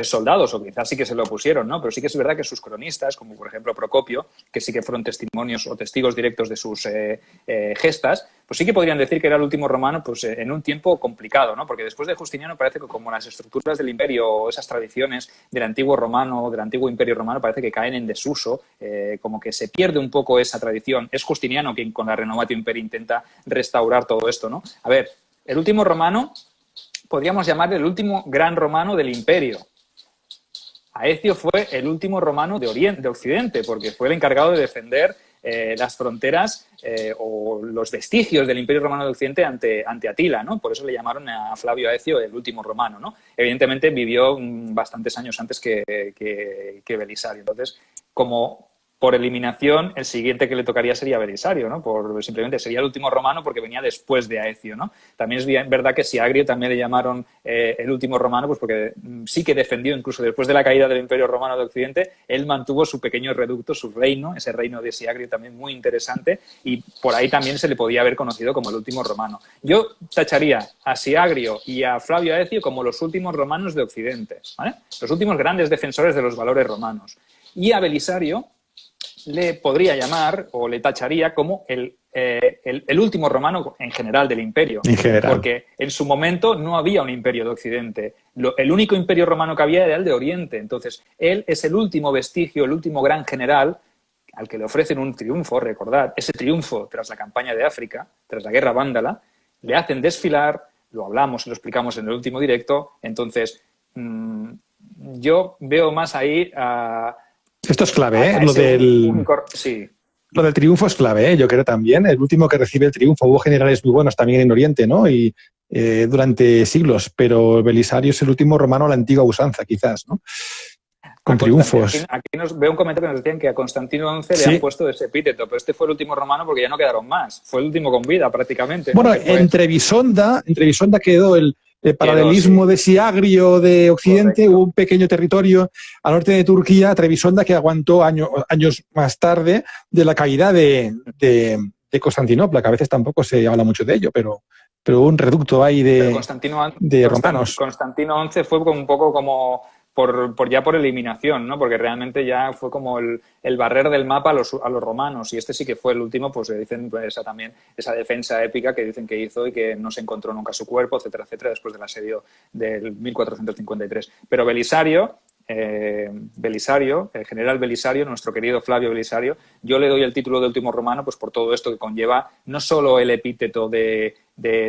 soldados, o quizás sí que se lo pusieron, ¿no? Pero sí que es verdad que sus cronistas, como por ejemplo Procopio, que sí que fueron testimonios o testigos directos de sus gestas, pues sí que podrían decir que era el último romano, pues en un tiempo complicado, ¿no? Porque después de Justiniano parece que como las estructuras del imperio o esas tradiciones del antiguo romano, del antiguo imperio romano, parece que caen en desuso, como que se pierde un poco esa tradición. Es Justiniano quien con la Renovatio Imperii intenta restaurar todo esto, ¿no? A ver, el último romano podríamos llamar el último gran romano del imperio. Aecio fue el último romano de Occidente, porque fue el encargado de defender las fronteras o los vestigios del Imperio Romano de Occidente ante Atila, ¿no? Por eso le llamaron a Flavio Aecio el último romano, ¿no? Evidentemente vivió bastantes años antes que Belisario. Entonces, como por eliminación, el siguiente que le tocaría sería Belisario, ¿no? Simplemente sería el último romano porque venía después de Aecio, ¿no? También es verdad que Siagrio también le llamaron el último romano, pues porque sí que defendió, incluso después de la caída del Imperio Romano de Occidente, él mantuvo su pequeño reducto, su reino, ese reino de Siagrio también muy interesante, y por ahí también se le podía haber conocido como el último romano. Yo tacharía a Siagrio y a Flavio Aecio como los últimos romanos de Occidente, ¿vale? Los últimos grandes defensores de los valores romanos. Y a Belisario le podría llamar o le tacharía como el último romano en general del imperio. En general. Porque en su momento no había un imperio de Occidente. El único imperio romano que había era el de Oriente. Entonces, él es el último vestigio, el último gran general al que le ofrecen un triunfo, recordad, ese triunfo tras la campaña de África, tras la guerra vándala, le hacen desfilar, lo hablamos y lo explicamos en el último directo. Entonces, yo veo más ahí a... Esto es clave, ¿eh? Sí. Lo del triunfo es clave, ¿eh? Yo creo también. El último que recibe el triunfo. Hubo generales muy buenos también en Oriente, ¿no? Y durante siglos. Pero Belisario es el último romano a la antigua usanza, quizás, ¿no? Con triunfos. Aquí veo un comentario que nos decían que a Constantino XI le han puesto ese epíteto, pero este fue el último romano porque ya no quedaron más. Fue el último con vida, prácticamente, ¿no? Bueno, entre Bisonda quedó el paralelismo de Siagrio de Occidente. Correcto. Hubo un pequeño territorio al norte de Turquía, Trebisonda, que aguantó años más tarde de la caída de Constantinopla, que a veces tampoco se habla mucho de ello, pero hubo un reducto ahí de romanos. Constantino XI fue un poco como por eliminación, ¿no? Porque realmente ya fue como el barrer del mapa a los romanos, y este sí que fue el último, pues dicen pues, esa defensa épica que dicen que hizo y que no se encontró nunca su cuerpo, etcétera, etcétera, después del asedio del 1453. Pero Belisario, el general Belisario, nuestro querido Flavio Belisario, yo le doy el título de último romano pues por todo esto que conlleva no solo el epíteto de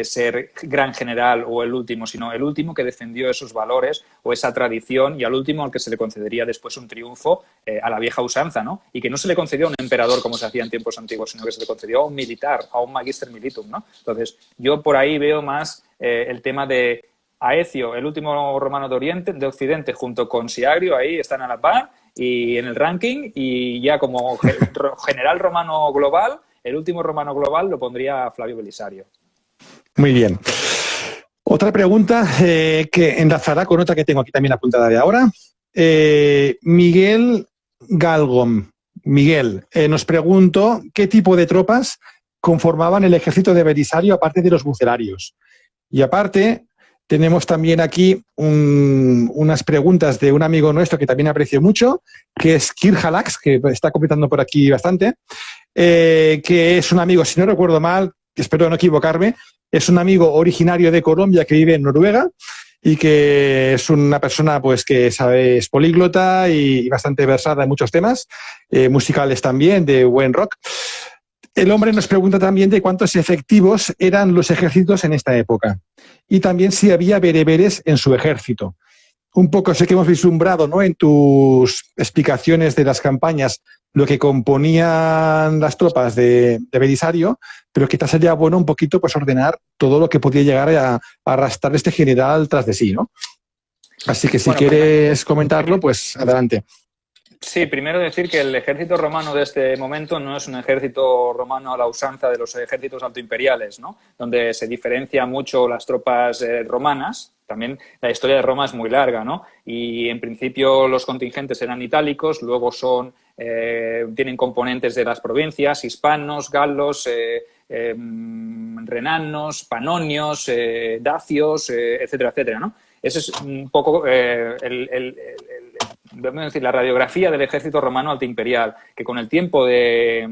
ser gran general o el último, sino el último que defendió esos valores o esa tradición, y al último al que se le concedería después un triunfo a la vieja usanza, ¿no? Y que no se le concedió a un emperador como se hacía en tiempos antiguos, sino que se le concedió a un militar, a un magister militum, ¿no? Entonces, yo por ahí veo más el tema de Aecio, el último romano de Occidente, junto con Siagrio, ahí están a la par y en el ranking, y ya como general romano global, el último romano global lo pondría Flavio Belisario. Muy bien. Otra pregunta que enlazará con otra que tengo aquí también apuntada de ahora. Miguel Galgom. Miguel, nos preguntó qué tipo de tropas conformaban el ejército de Belisario aparte de los bucerarios. Y aparte, tenemos también aquí unas preguntas de un amigo nuestro que también aprecio mucho, que es Kirjalax, que está comentando por aquí bastante, que es un amigo, si no recuerdo mal, espero no equivocarme, es un amigo originario de Colombia que vive en Noruega y que es una persona pues que sabe, es políglota y bastante versada en muchos temas, musicales también, de buen rock. El hombre nos pregunta también de cuántos efectivos eran los ejércitos en esta época y también si había bereberes en su ejército. Un poco sé que hemos vislumbrado, ¿no?, en tus explicaciones de las campañas lo que componían las tropas de Belisario, pero quizás sería bueno un poquito pues ordenar todo lo que podía llegar a arrastrar este general tras de sí, ¿no? Así que si quieres comentarlo, pues adelante. Sí, primero decir que el ejército romano de este momento no es un ejército romano a la usanza de los ejércitos altoimperiales, ¿no?, donde se diferencia mucho las tropas romanas. También la historia de Roma es muy larga, ¿no? Y en principio los contingentes eran itálicos, luego tienen componentes de las provincias, hispanos, galos, renanos, panonios, dacios, etcétera, etcétera, ¿no? Ese es un poco debemos decir, la radiografía del ejército romano altoimperial, que con el tiempo de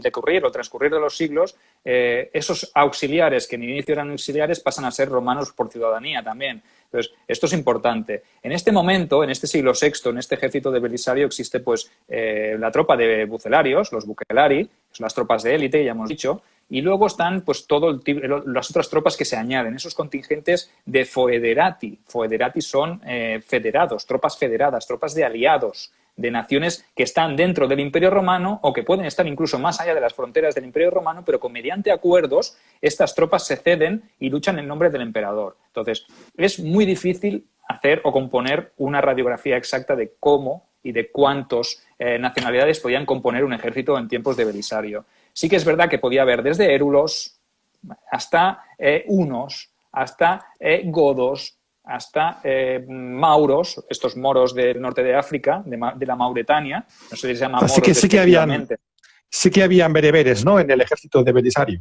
decurrir o transcurrir de los siglos, esos auxiliares que en inicio eran auxiliares pasan a ser romanos por ciudadanía también. Entonces, esto es importante. En este momento, en este siglo VI, en este ejército de Belisario, existe pues la tropa de bucelarios, los bucelari, que son las tropas de élite, ya hemos dicho, y luego están pues las otras tropas que se añaden, esos contingentes de foederati. Foederati son federados, tropas federadas, tropas de aliados, de naciones que están dentro del Imperio Romano o que pueden estar incluso más allá de las fronteras del Imperio Romano, pero con mediante acuerdos estas tropas se ceden y luchan en nombre del emperador. Entonces, es muy difícil hacer o componer una radiografía exacta de cómo y de cuántas nacionalidades podían componer un ejército en tiempos de Belisario. Sí que es verdad que podía haber desde érulos hasta hunos, hasta godos, hasta mauros, estos moros del norte de África, de la Mauretania, no se les llama moros. Sí que habían bereberes, ¿no?, en el ejército de Belisario.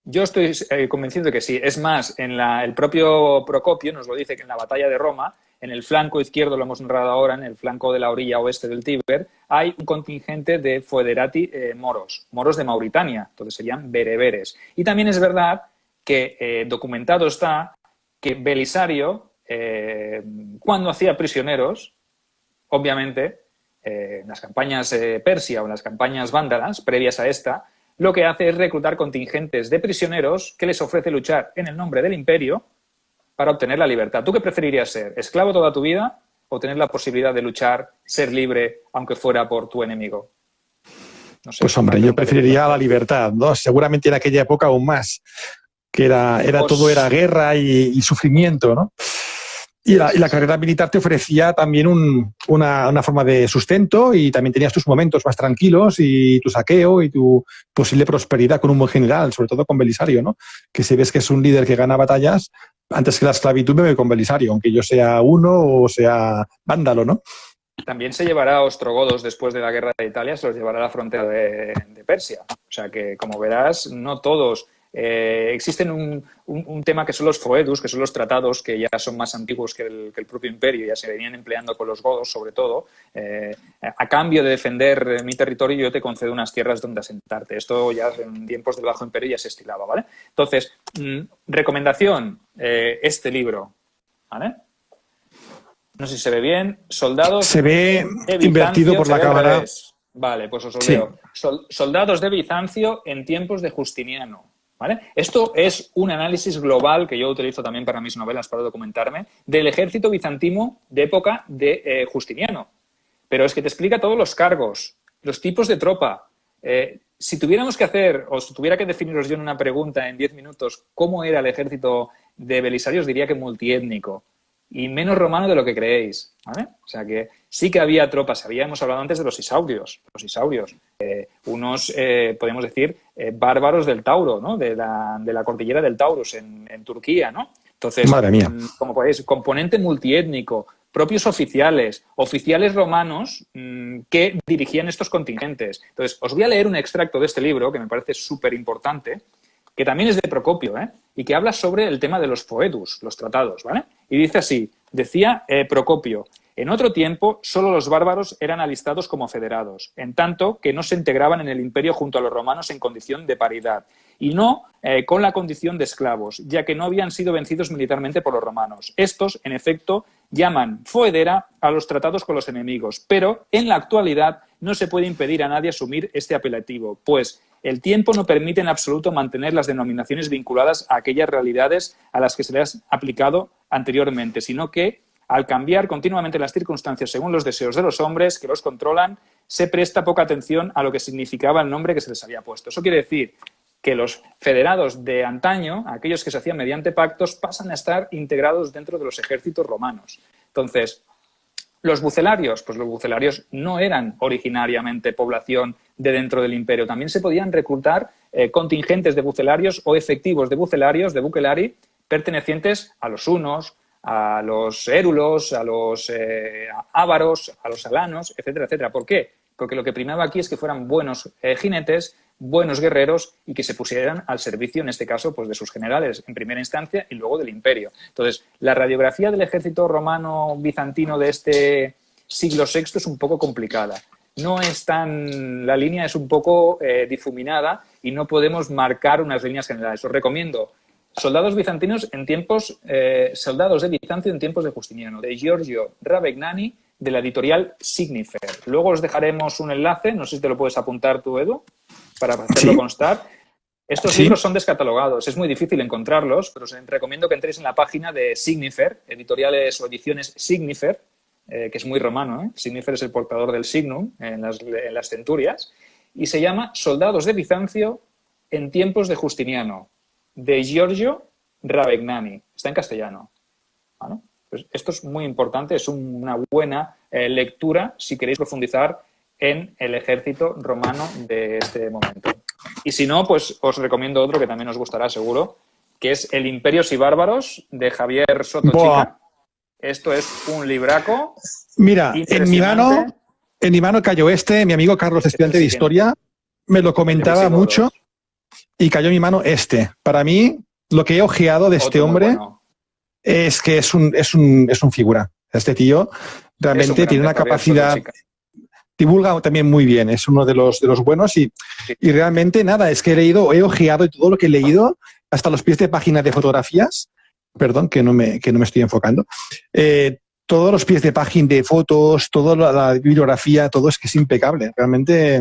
Yo estoy convencido de que sí. Es más, el propio Procopio nos lo dice que en la batalla de Roma, en el flanco izquierdo, lo hemos narrado ahora, en el flanco de la orilla oeste del Tíber, hay un contingente de foederati moros de Mauritania, entonces serían bereberes. Y también es verdad que documentado está que Belisario, cuando hacía prisioneros, obviamente, en las campañas persia o en las campañas vándalas, previas a esta, lo que hace es reclutar contingentes de prisioneros que les ofrece luchar en el nombre del imperio para obtener la libertad. ¿Tú qué preferirías ser? ¿Esclavo toda tu vida o tener la posibilidad de luchar, ser libre, aunque fuera por tu enemigo? No sé, pues hombre, yo preferiría la libertad, ¿no? Seguramente en aquella época aún más, que todo era guerra y sufrimiento, ¿no? Y la carrera militar te ofrecía también una forma de sustento y también tenías tus momentos más tranquilos y tu saqueo y tu posible prosperidad con un buen general, sobre todo con Belisario, ¿no? Que si ves que es un líder que gana batallas, antes que la esclavitud me voy con Belisario, aunque yo sea uno o sea vándalo, ¿no? También se llevará a ostrogodos después de la guerra de Italia, se los llevará a la frontera de Persia. O sea que, como verás, no todos... existen un tema que son los foedus, que son los tratados que ya son más antiguos que el propio imperio, ya se venían empleando con los godos sobre todo. A cambio de defender mi territorio yo te concedo unas tierras donde asentarte. Esto ya en tiempos del Bajo Imperio ya se estilaba, ¿vale? Entonces, recomendación, este libro, ¿vale? No sé si se ve bien. Soldados... Se ve invertido por la cámara. Vale, pues os lo leo. Soldados de Bizancio en tiempos de Justiniano. ¿Vale? Esto es un análisis global que yo utilizo también para mis novelas, para documentarme, del ejército bizantino de época de Justiniano. Pero es que te explica todos los cargos, los tipos de tropa. Si tuviéramos que hacer, o si tuviera que definiros yo en una pregunta en 10 minutos, cómo era el ejército de Belisario, os diría que multiétnico y menos romano de lo que creéis, ¿vale? O sea que sí que había tropas. Habíamos hablado antes de los isaurios. Unos, podemos decir, bárbaros del Tauro, ¿no? De la cordillera del Taurus en Turquía, ¿no? Entonces, madre mía, como podéis, componente multiétnico, propios oficiales romanos que dirigían estos contingentes. Entonces, os voy a leer un extracto de este libro que me parece súper importante, que también es de Procopio, y que habla sobre el tema de los foedus, los tratados, ¿vale? Y dice así, decía Procopio: en otro tiempo, solo los bárbaros eran alistados como federados, en tanto que no se integraban en el imperio junto a los romanos en condición de paridad, y no con la condición de esclavos, ya que no habían sido vencidos militarmente por los romanos. Estos, en efecto, llaman foedera a los tratados con los enemigos, pero en la actualidad no se puede impedir a nadie asumir este apelativo, pues el tiempo no permite en absoluto mantener las denominaciones vinculadas a aquellas realidades a las que se les ha aplicado anteriormente, sino que, al cambiar continuamente las circunstancias según los deseos de los hombres que los controlan, se presta poca atención a lo que significaba el nombre que se les había puesto. Eso quiere decir que los federados de antaño, aquellos que se hacían mediante pactos, pasan a estar integrados dentro de los ejércitos romanos. Entonces, los bucelarios, pues los bucelarios no eran originariamente población de dentro del imperio. También se podían reclutar contingentes de bucelarios o efectivos de bucelarios, de bucelari, pertenecientes a los hunos, a los érulos, a los ávaros, a los alanos, etcétera, etcétera. ¿Por qué? Porque lo que primaba aquí es que fueran buenos jinetes, buenos guerreros y que se pusieran al servicio, en este caso, pues de sus generales en primera instancia y luego del imperio. Entonces, la radiografía del ejército romano bizantino de este siglo VI es un poco complicada. No es tan... La línea es un poco difuminada y no podemos marcar unas líneas generales. Os recomiendo Soldados bizantinos en tiempos... Soldados de Bizancio en tiempos de Justiniano, de Giorgio Ravegnani, de la editorial Signifer. Luego os dejaremos un enlace, no sé si te lo puedes apuntar tú, Edu, para hacerlo constar. Estos libros son descatalogados, es muy difícil encontrarlos, pero os recomiendo que entréis en la página de Signifer, editoriales o ediciones Signifer, que es muy romano, Signifer es el portador del signum en las centurias, y se llama Soldados de Bizancio en tiempos de Justiniano, de Giorgio Ravegnani. Está en castellano. ¿Vale? Pues esto es muy importante, es una buena lectura si queréis profundizar en el ejército romano de este momento. Y si no, pues os recomiendo otro que también os gustará seguro, que es El Imperios y Bárbaros, de Javier Soto Chica. Esto es un libraco. Mira, en mi mano cayó mi amigo Carlos, estudiante de Historia, me lo comentaba mucho y cayó en mi mano este. Para mí, lo que he ojeado de este hombre es que es un figura. Este tío realmente tiene una capacidad... Divulga también muy bien, es uno de los buenos y realmente nada, es que he ojeado y todo lo que he leído, hasta los pies de página de fotografías, perdón, que no me estoy enfocando, todos los pies de página de fotos, toda la bibliografía, todo es que es impecable, realmente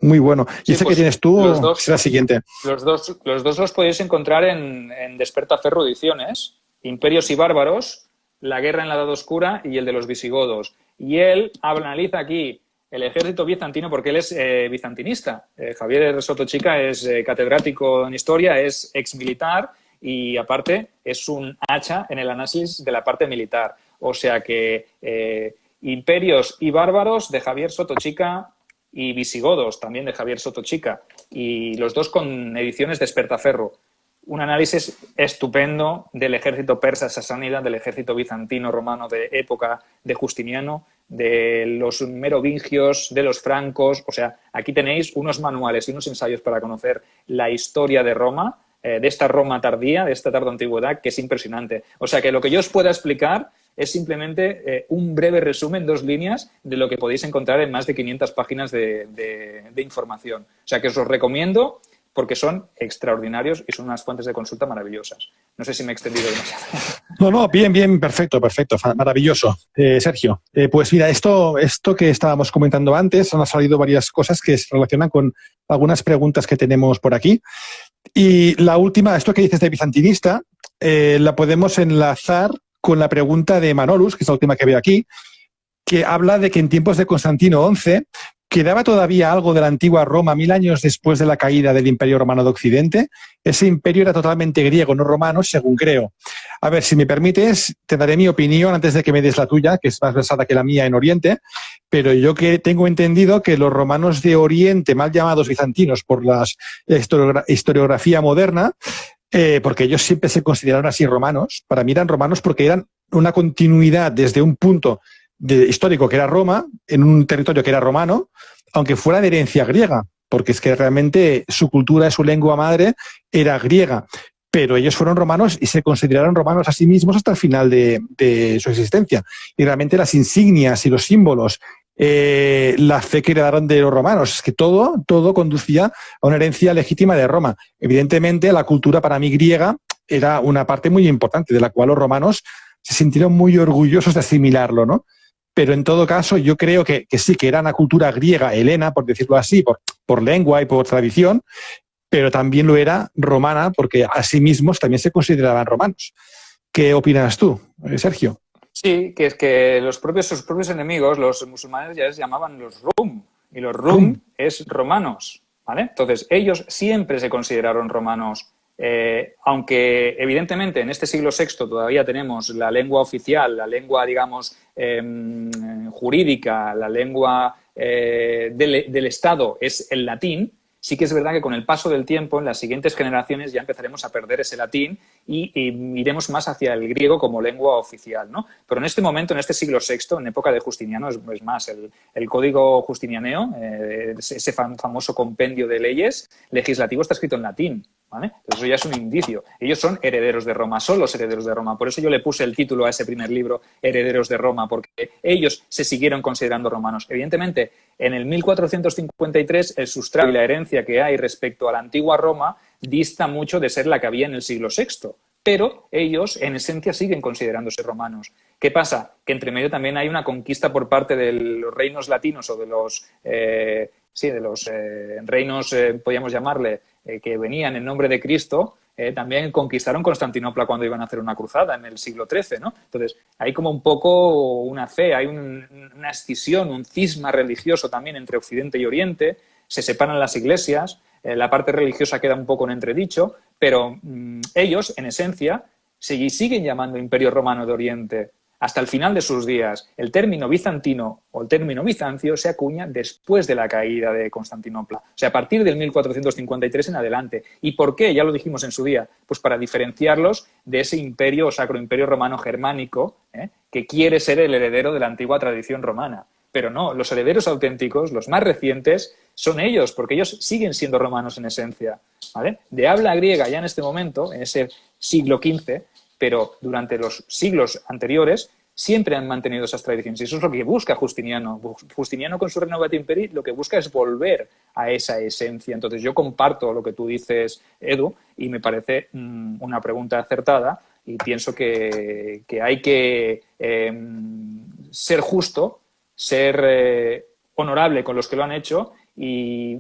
muy bueno. Y ese pues, que tienes tú será el siguiente. Los dos los podéis encontrar en Despertaferro Ediciones, Imperios y Bárbaros, La guerra en la Edad Oscura y el de los visigodos. Y él analiza aquí el ejército bizantino porque él es bizantinista. Javier Soto Chica es catedrático en historia, es exmilitar y aparte es un hacha en el análisis de la parte militar. O sea que Imperios y Bárbaros de Javier Soto Chica y Visigodos también de Javier Soto Chica y los dos con ediciones Despertaferro. Un análisis estupendo del ejército persa sasánida, del ejército bizantino romano de época de Justiniano, de los merovingios, de los francos. O sea, aquí tenéis unos manuales y unos ensayos para conocer la historia de Roma, de esta Roma tardía, de esta tardo antigüedad, que es impresionante. O sea, que lo que yo os pueda explicar es simplemente un breve resumen, 2 líneas, de lo que podéis encontrar en más de 500 páginas de información. O sea, que os los recomiendo porque son extraordinarios y son unas fuentes de consulta maravillosas. No sé si me he extendido demasiado. No, bien, perfecto, maravilloso. Sergio, pues mira, esto que estábamos comentando antes, han salido varias cosas que se relacionan con algunas preguntas que tenemos por aquí. Y la última, esto que dices de bizantinista, la podemos enlazar con la pregunta de Manolus, que es la última que veo aquí, que habla de que en tiempos de Constantino XI quedaba todavía algo de la antigua Roma 1000 años después de la caída del Imperio Romano de Occidente. Ese imperio era totalmente griego, no romano, según creo. A ver, si me permites, te daré mi opinión antes de que me des la tuya, que es más versada que la mía en Oriente, pero yo que tengo entendido que los romanos de Oriente, mal llamados bizantinos por la historiografía moderna, porque ellos siempre se consideraron así romanos, para mí eran romanos porque eran una continuidad desde un punto histórico que era Roma, en un territorio que era romano, aunque fuera de herencia griega. porque es que realmente su cultura, su lengua madre era griega, pero ellos fueron romanos y se consideraron romanos a sí mismos hasta el final de su existencia. Y realmente las insignias y los símbolos, la fe que heredaron de los romanos, es que todo conducía a una herencia legítima de Roma. Evidentemente, la cultura para mí griega era una parte muy importante, de la cual los romanos se sintieron muy orgullosos de asimilarlo, ¿no? Pero en todo caso, yo creo que sí, que era una cultura griega, helena, por decirlo así, por lengua y por tradición, pero también lo era romana, porque a sí mismos también se consideraban romanos. ¿Qué opinas tú, Sergio? Sí, que es que sus propios enemigos, los musulmanes, ya les llamaban los Rum, y los Rum es romanos, ¿vale? Entonces, ellos siempre se consideraron romanos, aunque evidentemente en este siglo VI todavía tenemos la lengua oficial, la lengua, digamos, jurídica, la lengua del Estado es el latín. Sí que es verdad que con el paso del tiempo, en las siguientes generaciones ya empezaremos a perder ese latín y iremos más hacia el griego como lengua oficial, ¿no? Pero en este momento, en este siglo VI, en época de Justiniano, es más, el Código Justinianeo, ese famoso compendio de leyes legislativo, está escrito en latín, ¿vale? Entonces eso ya es un indicio. Ellos son herederos de Roma, son los herederos de Roma. Por eso yo le puse el título a ese primer libro, Herederos de Roma, porque ellos se siguieron considerando romanos. Evidentemente, en el 1453, el sustrato y la herencia que hay respecto a la antigua Roma dista mucho de ser la que había en el siglo VI. Pero ellos, en esencia, siguen considerándose romanos. ¿Qué pasa? Que entre medio también hay una conquista por parte de los reinos latinos o de los reinos, podríamos llamarle, que venían en nombre de Cristo. También conquistaron Constantinopla cuando iban a hacer una cruzada en el siglo XIII, ¿no? Entonces, hay como un poco una fe, hay una escisión, un cisma religioso también entre Occidente y Oriente, se separan las iglesias, la parte religiosa queda un poco en entredicho, pero ellos, en esencia, siguen llamando Imperio Romano de Oriente. Hasta el final de sus días, el término bizantino o el término bizancio se acuña después de la caída de Constantinopla. O sea, a partir del 1453 en adelante. ¿Y por qué? Ya lo dijimos en su día. Pues para diferenciarlos de ese imperio o sacro imperio romano germánico, que quiere ser el heredero de la antigua tradición romana. Pero no, los herederos auténticos, los más recientes, son ellos, porque ellos siguen siendo romanos en esencia, ¿vale? De habla griega ya en este momento, en ese siglo XV, pero durante los siglos anteriores siempre han mantenido esas tradiciones. Y eso es lo que busca Justiniano. Justiniano, con su Renovatio Imperii, lo que busca es volver a esa esencia. Entonces, yo comparto lo que tú dices, Edu, y me parece una pregunta acertada, y pienso que hay que ser justo, ser honorable con los que lo han hecho y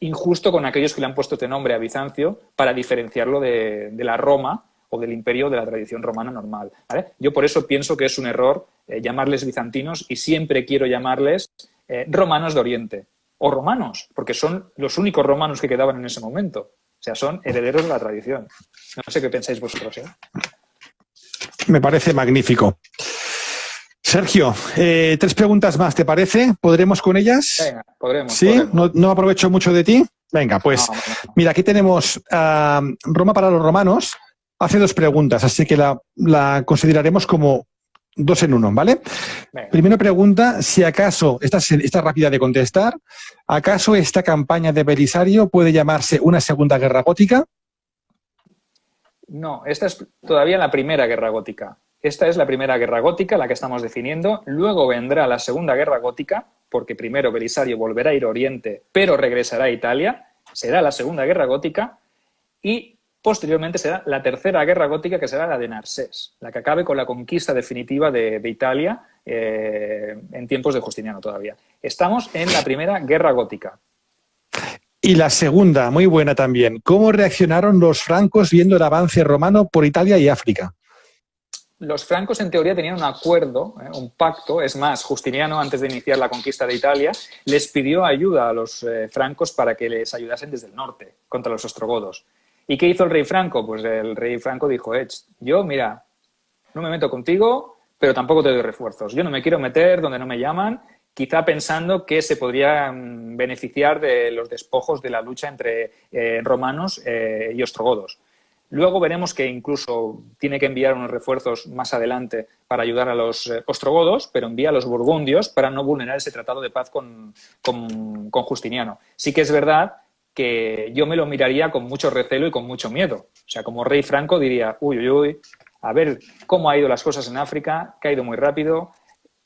injusto con aquellos que le han puesto este nombre a Bizancio para diferenciarlo de la Roma o del imperio de la tradición romana normal, ¿vale? Yo por eso pienso que es un error llamarles bizantinos y siempre quiero llamarles romanos de Oriente o romanos, porque son los únicos romanos que quedaban en ese momento. O sea, son herederos de la tradición. No sé qué pensáis vosotros, ¿eh? Me parece magnífico. Sergio, 3 preguntas más, ¿te parece? ¿Podremos con ellas? Venga, podremos. ¿Sí? Podremos. ¿No aprovecho mucho de ti? Venga, pues No. mira, aquí tenemos Roma para los romanos. Hace 2 preguntas, así que la consideraremos como 2 en 1, ¿vale? Venga. Primera pregunta, si acaso, esta es rápida de contestar, ¿acaso esta campaña de Belisario puede llamarse una segunda guerra gótica? No, esta es todavía la primera guerra gótica. Esta es la primera guerra gótica, la que estamos definiendo. Luego vendrá la segunda guerra gótica, porque primero Belisario volverá a ir a Oriente, pero regresará a Italia. Será la segunda guerra gótica y posteriormente será la tercera guerra gótica, que será la de Narsés, la que acabe con la conquista definitiva de Italia en tiempos de Justiniano todavía. Estamos en la primera guerra gótica. Y la segunda, muy buena también. ¿Cómo reaccionaron los francos viendo el avance romano por Italia y África? Los francos, en teoría, tenían un acuerdo, un pacto. Es más, Justiniano, antes de iniciar la conquista de Italia, les pidió ayuda a los francos para que les ayudasen desde el norte contra los ostrogodos. ¿Y qué hizo el rey franco? Pues el rey franco dijo, yo, mira, no me meto contigo, pero tampoco te doy refuerzos. Yo no me quiero meter donde no me llaman, quizá pensando que se podría beneficiar de los despojos de la lucha entre romanos y ostrogodos. Luego veremos que incluso tiene que enviar unos refuerzos más adelante para ayudar a los ostrogodos, pero envía a los burgundios para no vulnerar ese tratado de paz con Justiniano. Sí que es verdad que yo me lo miraría con mucho recelo y con mucho miedo. O sea, como rey Franco diría, uy, uy, uy, a ver cómo ha ido las cosas en África, que ha ido muy rápido,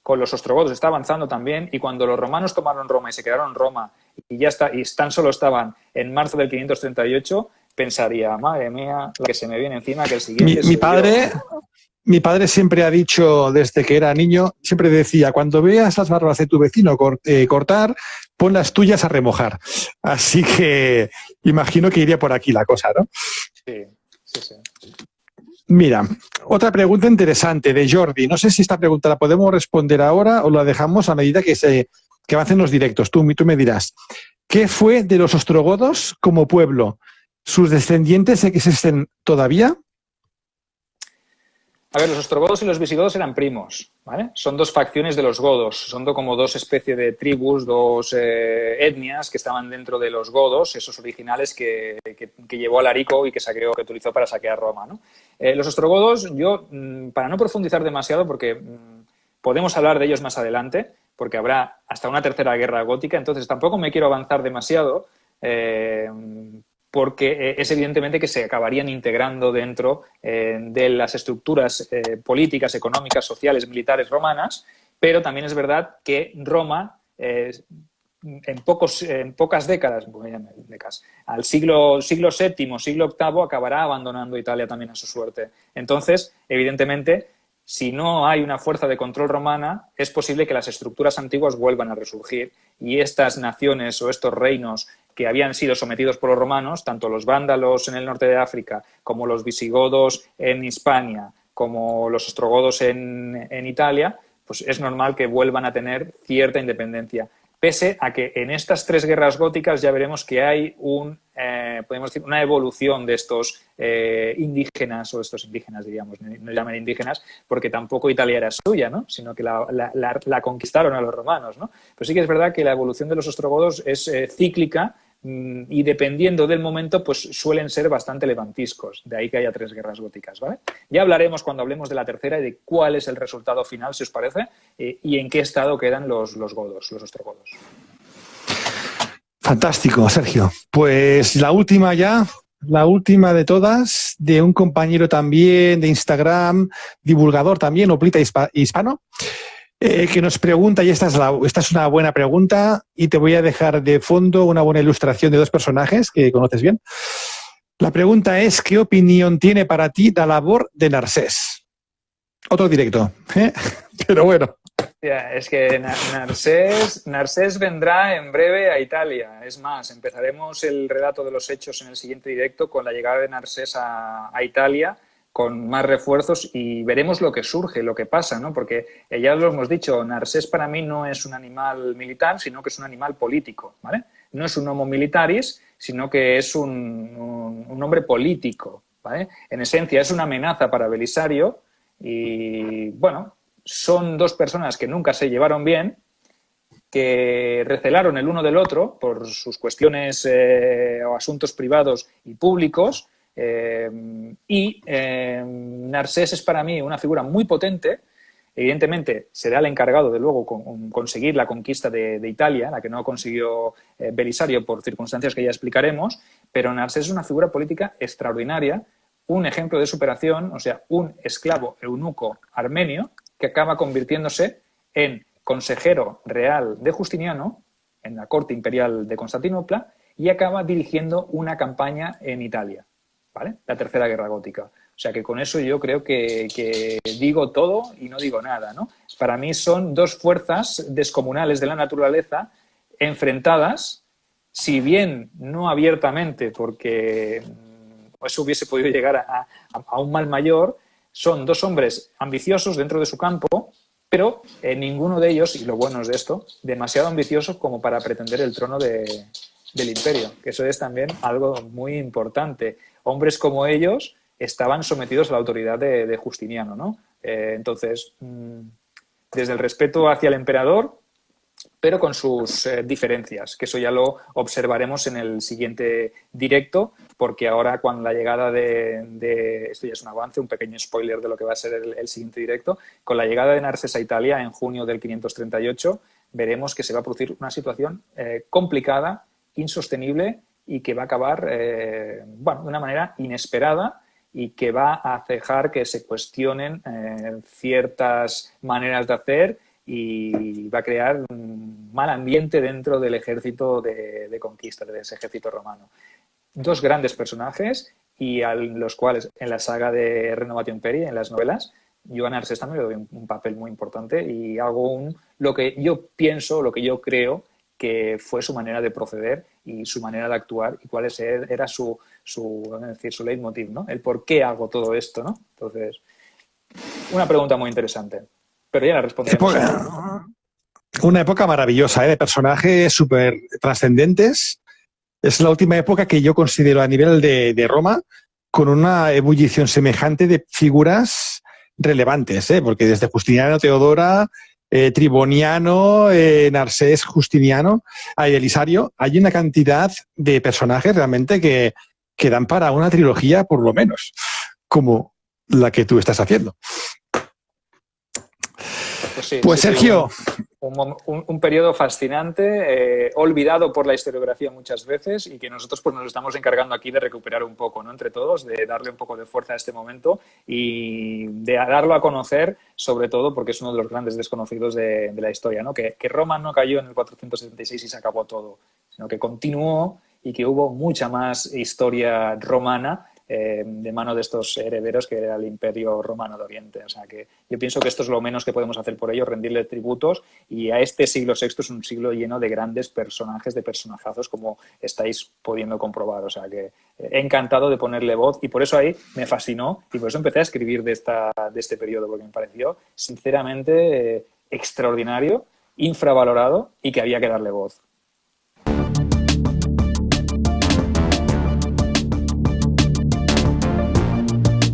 con los ostrogodos está avanzando también, y cuando los romanos tomaron Roma y se quedaron en Roma y ya está, y tan solo estaban en marzo del 538, pensaría, madre mía, la que se me viene encima, que el siguiente Mi padre siempre ha dicho, desde que era niño, siempre decía, cuando veas las barbas de tu vecino cortar, pon las tuyas a remojar. Así que imagino que iría por aquí la cosa, ¿no? Sí, sí, sí. Mira, otra pregunta interesante de Jordi. No sé si esta pregunta la podemos responder ahora o la dejamos a medida que avancen los directos. Tú me dirás. ¿Qué fue de los ostrogodos como pueblo? ¿Sus descendientes existen todavía? A ver, los ostrogodos y los visigodos eran primos, ¿vale? Son dos facciones de los godos, son como dos especies de tribus, dos etnias que estaban dentro de los godos, esos originales que llevó Alarico y que utilizó para saquear Roma, ¿no? Los ostrogodos, yo, para no profundizar demasiado, porque podemos hablar de ellos más adelante, porque habrá hasta una tercera guerra gótica, entonces tampoco me quiero avanzar demasiado, porque es evidentemente que se acabarían integrando dentro de las estructuras políticas, económicas, sociales, militares romanas, pero también es verdad que Roma, en pocas décadas, al siglo VII, siglo VIII, acabará abandonando Italia también a su suerte. Entonces, evidentemente, si no hay una fuerza de control romana, es posible que las estructuras antiguas vuelvan a resurgir y estas naciones o estos reinos que habían sido sometidos por los romanos, tanto los vándalos en el norte de África, como los visigodos en Hispania, como los ostrogodos en Italia, pues es normal que vuelvan a tener cierta independencia. Pese a que en estas tres guerras góticas ya veremos que hay podemos decir, una evolución de estos indígenas, o estos indígenas, diríamos, no llamen indígenas, porque tampoco Italia era suya, ¿no? Sino que la conquistaron a los romanos, ¿no? Pero sí que es verdad que la evolución de los ostrogodos es cíclica y dependiendo del momento, pues suelen ser bastante levantiscos. De ahí que haya tres guerras góticas, ¿vale? Ya hablaremos cuando hablemos de la tercera y de cuál es el resultado final, si os parece, y en qué estado quedan los godos, los ostrogodos. Fantástico, Sergio. Pues la última de todas, de un compañero también de Instagram, divulgador también, Oplita hispano, que nos pregunta, y esta es una buena pregunta, y te voy a dejar de fondo una buena ilustración de dos personajes que conoces bien. La pregunta es, ¿qué opinión tiene para ti la labor de Narsés? Otro directo, ¿eh? Pero bueno. Es que Narsés vendrá en breve a Italia. Es más, empezaremos el relato de los hechos en el siguiente directo con la llegada de Narsés a Italia, con más refuerzos, y veremos lo que surge, lo que pasa, ¿no? Porque ya lo hemos dicho, Narsés para mí no es un animal militar, sino que es un animal político, ¿vale? No es un homo militaris, sino que es un hombre político, ¿vale? En esencia es una amenaza para Belisario y, bueno, son dos personas que nunca se llevaron bien, que recelaron el uno del otro por sus cuestiones o asuntos privados y públicos, Narsés es para mí una figura muy potente. Evidentemente será el encargado de luego conseguir la conquista de Italia, la que no consiguió Belisario por circunstancias que ya explicaremos, pero Narsés es una figura política extraordinaria, un ejemplo de superación, o sea, un esclavo eunuco armenio que acaba convirtiéndose en consejero real de Justiniano en la corte imperial de Constantinopla y acaba dirigiendo una campaña en Italia, ¿vale? La tercera guerra gótica. O sea que con eso yo creo que digo todo y no digo nada, ¿no? Para mí son dos fuerzas descomunales de la naturaleza enfrentadas, si bien no abiertamente, porque eso hubiese podido llegar a un mal mayor. Son dos hombres ambiciosos dentro de su campo, pero ninguno de ellos, y lo bueno es de esto, demasiado ambiciosos como para pretender el trono del imperio, que eso es también algo muy importante. Hombres como ellos estaban sometidos a la autoridad de Justiniano, ¿no? Entonces, desde el respeto hacia el emperador, pero con sus diferencias, que eso ya lo observaremos en el siguiente directo, porque ahora con la llegada esto ya es un avance, un pequeño spoiler de lo que va a ser el siguiente directo, con la llegada de Narses a Italia en junio del 538, veremos que se va a producir una situación complicada, insostenible y que va a acabar de una manera inesperada y que va a dejar que se cuestionen ciertas maneras de hacer y va a crear un mal ambiente dentro del ejército de conquista, de ese ejército romano. Dos grandes personajes y a los cuales en la saga de Renovatio Imperii, en las novelas, yo a Narses también le doy un papel muy importante y hago lo que yo pienso, lo que yo creo que fue su manera de proceder y su manera de actuar y cuál era su leitmotiv, ¿no? El por qué hago todo esto, ¿no? Entonces, una pregunta muy interesante, pero ya la responderemos. Una época maravillosa, de personajes súper trascendentes. Es la última época que yo considero a nivel de Roma con una ebullición semejante de figuras relevantes, porque desde Justiniano, Teodora, Triboniano, Narcés, Justiniano, Belisario, hay una cantidad de personajes realmente que dan para una trilogía por lo menos, como la que tú estás haciendo. Pues Sergio... Un periodo fascinante, olvidado por la historiografía muchas veces y que nosotros pues nos estamos encargando aquí de recuperar un poco, ¿no? Entre todos, de darle un poco de fuerza a este momento y de darlo a conocer, sobre todo porque es uno de los grandes desconocidos de la historia, ¿no? Que Roma no cayó en el 476 y se acabó todo, sino que continuó y que hubo mucha más historia romana de mano de estos herederos que era el Imperio Romano de Oriente. O sea que yo pienso que esto es lo menos que podemos hacer por ellos, rendirle tributos, y a este siglo VI es un siglo lleno de grandes personajes, de personajazos, como estáis pudiendo comprobar. O sea que encantado de ponerle voz y por eso ahí me fascinó y por eso empecé a escribir de este periodo, porque me pareció sinceramente extraordinario, infravalorado y que había que darle voz.